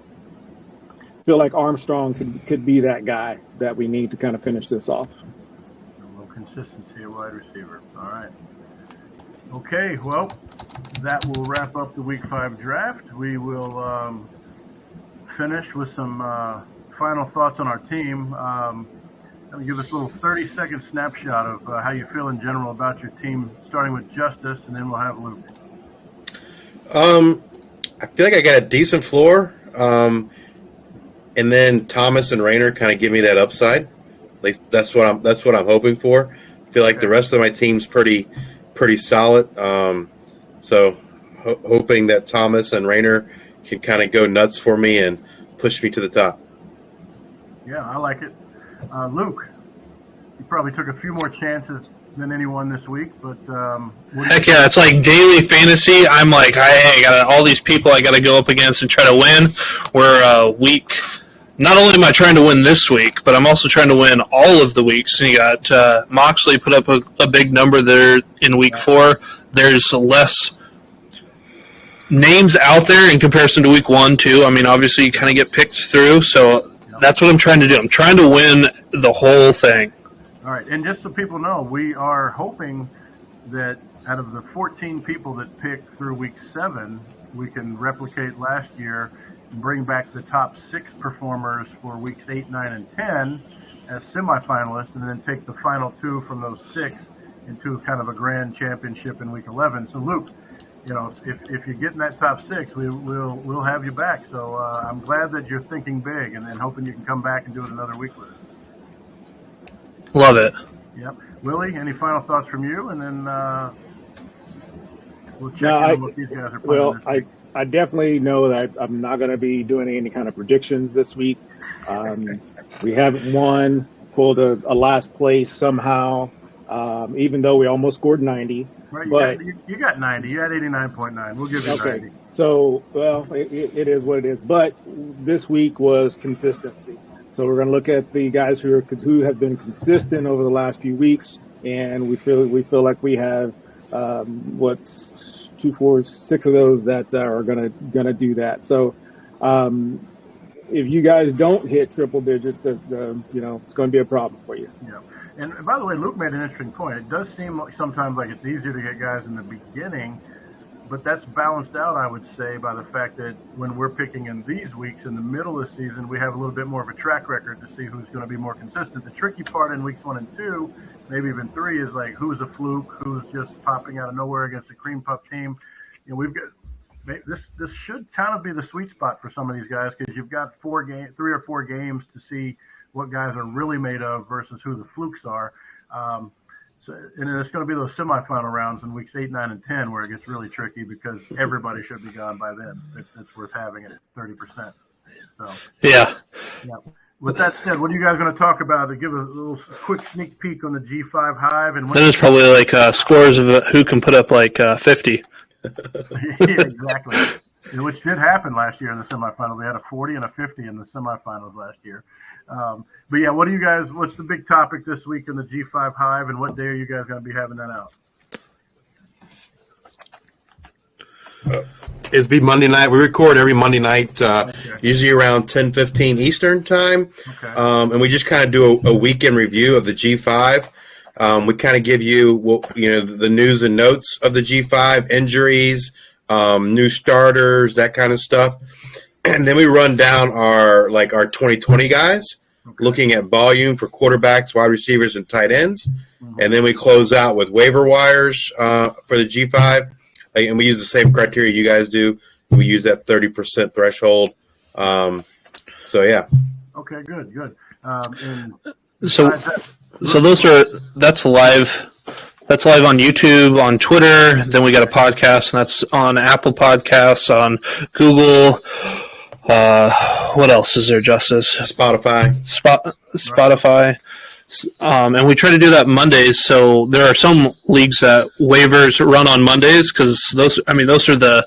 I feel like Armstrong could be that guy that we need to kind of finish this off. A little consistency at wide receiver. All right. Okay, well, that will wrap up the Week 5 draft. We will finish with some final thoughts on our team. Let me give us a little 30-second snapshot of how you feel in general about your team, starting with Justice, and then we'll have Luke. I feel like I got a decent floor, and then Thomas and Rayner kind of give me that upside. At least that's what I'm hoping for. I feel like the rest of my team's pretty solid. So hoping that Thomas and Rayner can kind of go nuts for me and push me to the top. Yeah, I like it. Luke, you probably took a few more chances than anyone this week, but heck yeah, it's like daily fantasy. I'm like, I got all these people I got to go up against and try to win. We're week. Not only am I trying to win this week, but I'm also trying to win all of the weeks. And you got Moxley put up a big number there in week 4. There's less names out there in comparison to week 1, too. I mean, obviously you kind of get picked through, so that's what I'm trying to do. I'm trying to win the whole thing. All right, and just so people know, we are hoping that out of the 14 people that picked through week 7, we can replicate last year and bring back the top 6 performers for weeks 8, 9, and 10 as semifinalists, and then take the final 2 from those 6 into kind of a grand championship in week 11. So, Luke, if you get in that top 6, we'll have you back. So I'm glad that you're thinking big and hoping you can come back and do it another week with us. Love it. Yep. Willie, any final thoughts from you? And then we'll check in what these guys are playing. Well, I definitely know that I'm not going to be doing any kind of predictions this week. We haven't won, pulled a last place somehow, even though we almost scored 90. Right, you got 90. You had 89.9. We'll give you 90. So, well, it is what it is. But this week was consistency. So we're going to look at the guys who have been consistent over the last few weeks, and we feel like we have 2, 4, 6 of those that are going to do that. So if you guys don't hit triple digits, it's going to be a problem for you. Yeah. And by the way, Luke made an interesting point. It does seem like sometimes like it's easier to get guys in the beginning, but that's balanced out, I would say, by the fact that when we're picking in these weeks in the middle of the season, we have a little bit more of a track record to see who's going to be more consistent. The tricky part in weeks 1 and 2, maybe even 3, is like who's a fluke, who's just popping out of nowhere against a cream puff team. We've got this should kind of be the sweet spot for some of these guys because you've got 3 or 4 games to see what guys are really made of versus who the flukes are. And it's going to be those semifinal rounds in weeks 8, 9, and 10 where it gets really tricky because everybody should be gone by then. It's worth having it at 30%. So yeah. With that said, what are you guys going to talk about to give a little quick sneak peek on the G5 Hive? And then it's probably like scores of who can put up like 50. Yeah, exactly. Which did happen last year in the semifinals. They had a 40 and a 50 in the semifinals last year. But yeah, what's the big topic this week in the G5 Hive, and what day are you guys going to be having that out? It'd be Monday night. We record every Monday night, usually around 10:15 Eastern time. Okay. And we just kind of do a weekend review of the G5. We kind of give you, the news and notes of the G5, injuries, new starters, that kind of stuff. And then we run down our 2020 guys, looking at volume for quarterbacks, wide receivers, and tight ends. Mm-hmm. And then we close out with waiver wires for the G5. And we use the same criteria you guys do. We use that 30% threshold. So, yeah. Okay, good. So that's live. That's live on YouTube, on Twitter. Then we got a podcast, and that's on Apple Podcasts, on Google. What else is there, Justice? Spotify. Spotify. And we try to do that Mondays. So there are some leagues that waivers run on Mondays because those are the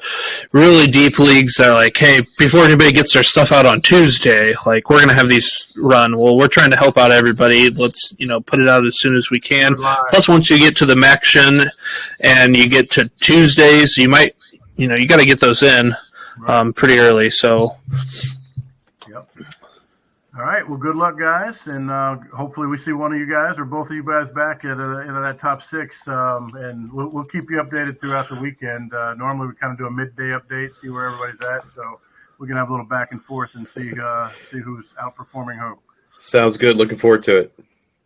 really deep leagues that are like, hey, before anybody gets their stuff out on Tuesday, like we're going to have these run. Well, we're trying to help out everybody. Let's, put it out as soon as we can. Plus, once you get to the Maction and you get to Tuesdays, you might, you got to get those in pretty early. So. Yep. All right. Well, good luck, guys, and hopefully we see one of you guys or both of you guys back at that top six. And we'll keep you updated throughout the weekend. Normally, we kind of do a midday update, see where everybody's at, so we can have a little back and forth and see who's outperforming who. Sounds good. Looking forward to it.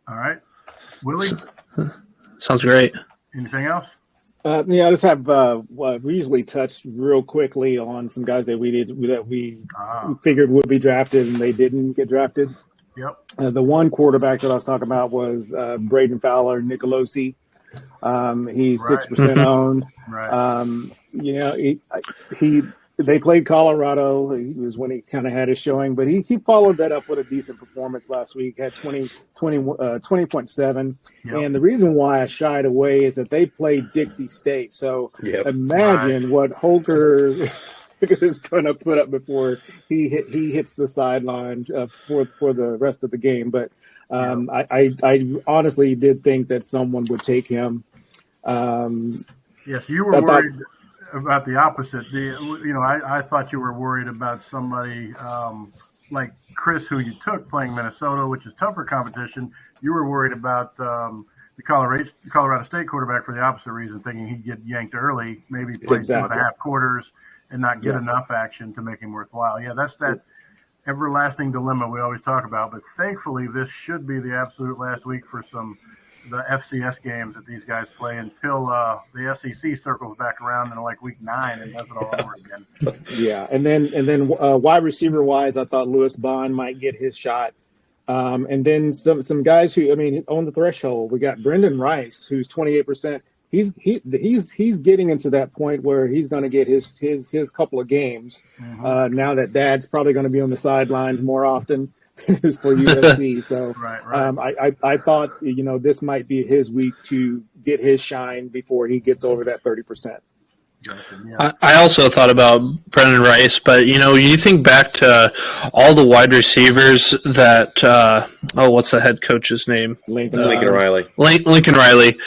All right, Willie. Sounds great. Anything else? I just have we usually touched real quickly on some guys that we figured would be drafted and they didn't get drafted. Yep. The one quarterback that I was talking about was Braden Fowler, Nicolosi. He's 6% owned. Right. They played Colorado. He was when he kind of had his showing, but he followed that up with a decent performance last week. Had 20.7. Yep. And the reason why I shied away is that they played Dixie State. So imagine what Holker is going to put up before he hits the sideline for the rest of the game. But I honestly did think that someone would take him. Yes, you were worried about the opposite. I thought you were worried about somebody like Chris, who you took playing Minnesota, which is tougher competition. You were worried about the Colorado State quarterback for the opposite reason, thinking he'd get yanked early, maybe play 2.5 quarters and not get enough action to make him worthwhile. Yeah, that's that everlasting dilemma we always talk about. But thankfully, this should be the absolute last week for the FCS games that these guys play until the SEC circles back around in week 9 and does it all over again. Yeah, and then wide receiver wise, I thought Lewis Bond might get his shot, and then some guys who on the threshold. We got Brendan Rice, who's 28%. He's getting into that point where he's going to get his couple of games. Mm-hmm. Now that Dad's probably going to be on the sidelines more often. Is for USC. So right. I thought this might be his week to get his shine before he gets over that 30%. I also thought about Brendan Rice, but you think back to all the wide receivers that what's the head coach's name? Lincoln Riley. Lincoln Riley.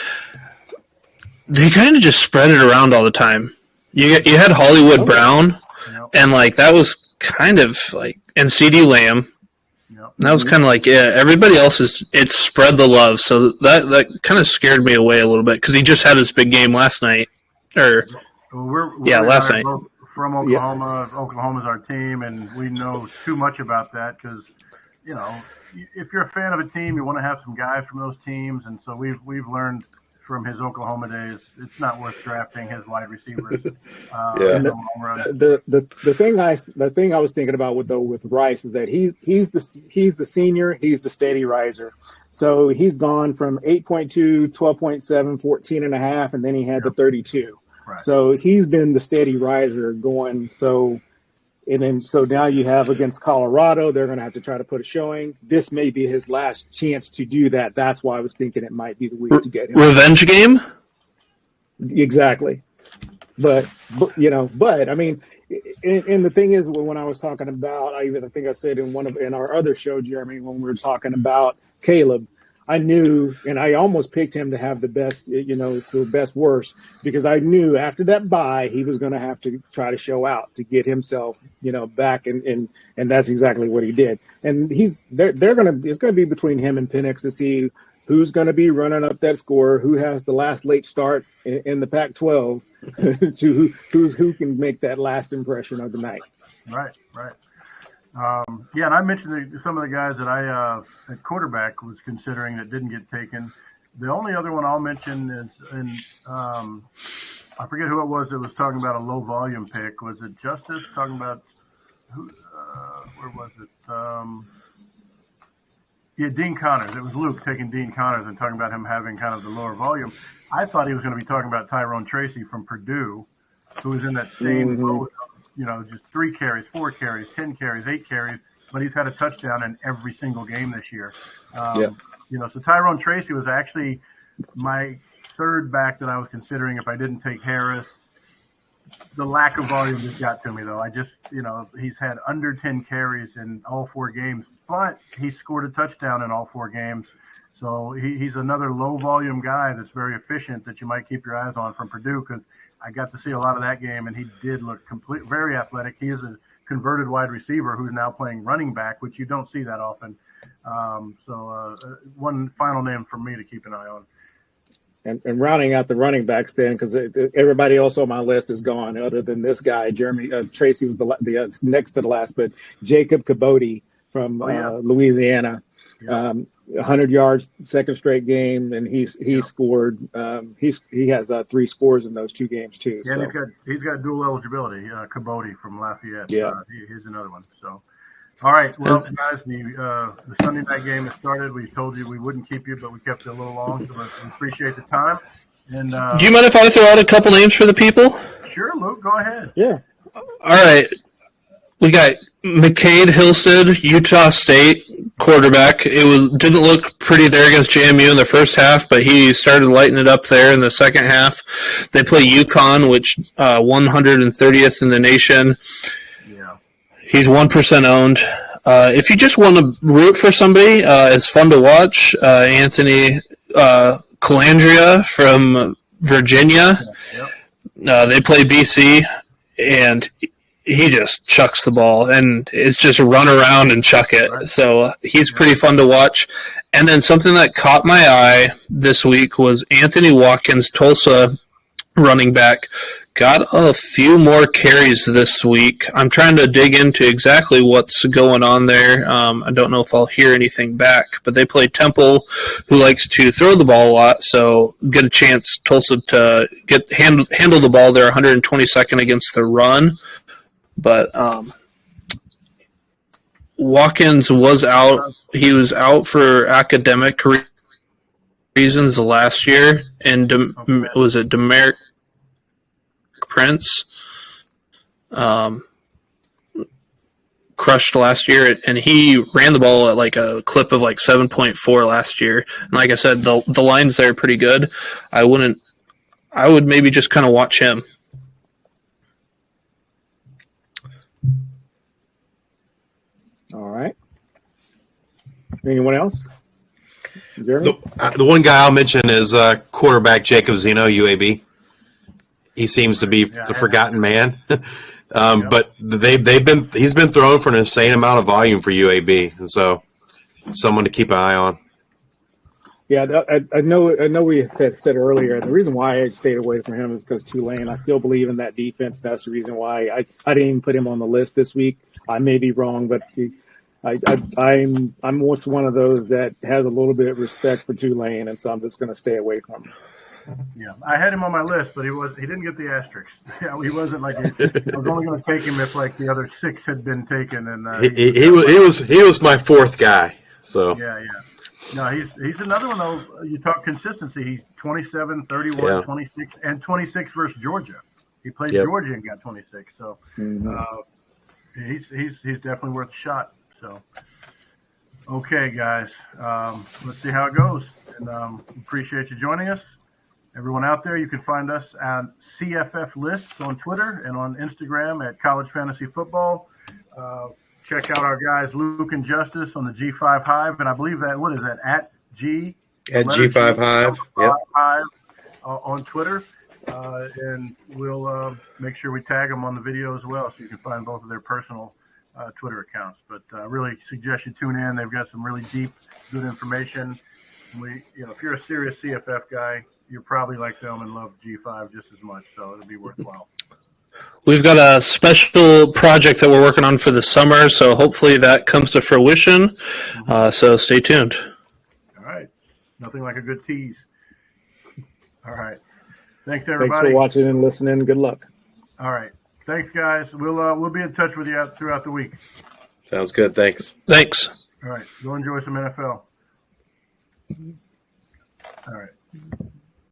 They kind of just spread it around all the time. You had Hollywood Brown, and that was kind of and CD Lamb. That was kind of everybody else it's spread the love. So that kind of scared me away a little bit because he just had his big game last night. Last night. Both from Oklahoma. Yeah. Oklahoma's our team, and we know too much about that because, if you're a fan of a team, you want to have some guys from those teams. And so we've learned from his Oklahoma days, it's not worth drafting his wide receivers. The thing I was thinking about with Rice is that he's the senior, he's the steady riser. So he's gone from 8.2, 12.7, 14.5, and then he had the 32. Right. So he's been the steady riser going. So now you have against Colorado, they're going to have to try to put a showing. This may be his last chance to do that. That's why I was thinking it might be the week to get him. Revenge game? Exactly. But I mean, and the thing is, when I was talking about, I think I said in our other show, Jeremy, when we were talking about Caleb, I knew, and I almost picked him to have the best, so best worst, because I knew after that bye he was going to have to try to show out to get himself, back, and that's exactly what he did. And it's going to be between him and Penix to see who's going to be running up that score, who has the last late start in the Pac-12, to who can make that last impression of the night. Right. Yeah, and I mentioned some of the guys that I at quarterback was considering that didn't get taken. The only other one I'll mention is, I forget who it was that was talking about a low volume pick. Was it Justice talking about who? Where was it? Yeah, Dean Connors. It was Luke taking Dean Connors and talking about him having kind of the lower volume. I thought he was going to be talking about Tyrone Tracy from Purdue, who was in that same boat. Just 3 carries, 4 carries, 10 carries, 8 carries, but he's had a touchdown in every single game this year. So Tyrone Tracy was actually my third back that I was considering if I didn't take Harris. The lack of volume just got to me, though. I just, he's had under 10 carries in all 4 games, but he scored a touchdown in all 4 games. So he's another low volume guy that's very efficient that you might keep your eyes on from Purdue, because I got to see a lot of that game, and he did look very athletic. He is a converted wide receiver who's now playing running back, which you don't see that often. One final name for me to keep an eye on. And rounding out the running backs then, because everybody else on my list is gone other than this guy. Tracy was the next to the last, but Jacob Caboti from Louisiana. Yeah. 100 yards, second straight game, and he scored. He has 3 scores in those 2 games too. Yeah, so. He's got dual eligibility. Caboti from Lafayette. Yeah, here's another one. So, all right, well, guys, the Sunday night game has started. We told you we wouldn't keep you, but we kept it a little long, so we appreciate the time. And do you mind if I throw out a couple names for the people? Sure, Luke, go ahead. Yeah. All right, we got McCade Hillstead, Utah State quarterback. Didn't look pretty there against JMU in the first half, but he started lighting it up there in the second half. They play UConn, which 130th in the nation. Yeah, he's 1% owned. If you just want to root for somebody, it's fun to watch. Anthony Calandria from Virginia. Yep. They play BC, and he just chucks the ball, and it's just run around and chuck it. Right. So he's pretty fun to watch. And then something that caught my eye this week was Anthony Watkins, Tulsa running back, got a few more carries this week. I'm trying to dig into exactly what's going on there. I don't know if I'll hear anything back, but they play Temple, who likes to throw the ball a lot, so get a chance, Tulsa, to handle the ball. They're 122nd against the run. But Watkins was out. He was out for academic reasons last year, and was it Demeric Prince crushed last year, and he ran the ball at like a clip of like 7.4 last year. And like I said, the lines there are pretty good. I would maybe just kind of watch him. All right. Anyone else? Jeremy? The one guy I'll mention is quarterback Jacob Zeno, UAB. He seems to be the forgotten man. But he's been thrown for an insane amount of volume for UAB, and so someone to keep an eye on. Yeah, I know we said earlier, the reason why I stayed away from him is because Tulane. I still believe in that defense. That's the reason why I didn't even put him on the list this week. I may be wrong, but I'm almost one of those that has a little bit of respect for Tulane, and so I'm just going to stay away from him. Yeah, I had him on my list, but he didn't get the asterisk. Yeah, he wasn't like I was only going to take him if like the other 6 had been taken, and he was my 4th guy. So yeah. No, he's another one though. You talk consistency. He's 27, 31, 26, and 26 versus Georgia. He played Georgia and got 26. So he's definitely worth a shot. So okay, guys, let's see how it goes. And appreciate you joining us. Everyone out there, you can find us at CFF Lists on Twitter and on Instagram at College Fantasy Football. Check out our guys Luke and Justice on the G5 Hive, and I believe that, what is that, at G At letter G5 Hive. Yep. Hive on Twitter, and we'll make sure we tag them on the video as well, so you can find both of their personal Twitter accounts. But really suggest you tune in. They've got some really deep, good information. If you're a serious CFF guy, you're probably like them and love G5 just as much, so it'll be worthwhile. We've got a special project that we're working on for the summer, so hopefully that comes to fruition. So stay tuned. All right. Nothing like a good tease. All right. Thanks, everybody. Thanks for watching and listening. Good luck. All right. Thanks, guys. We'll be in touch with you throughout the week. Sounds good. Thanks. Thanks. All right. Go enjoy some NFL. All right.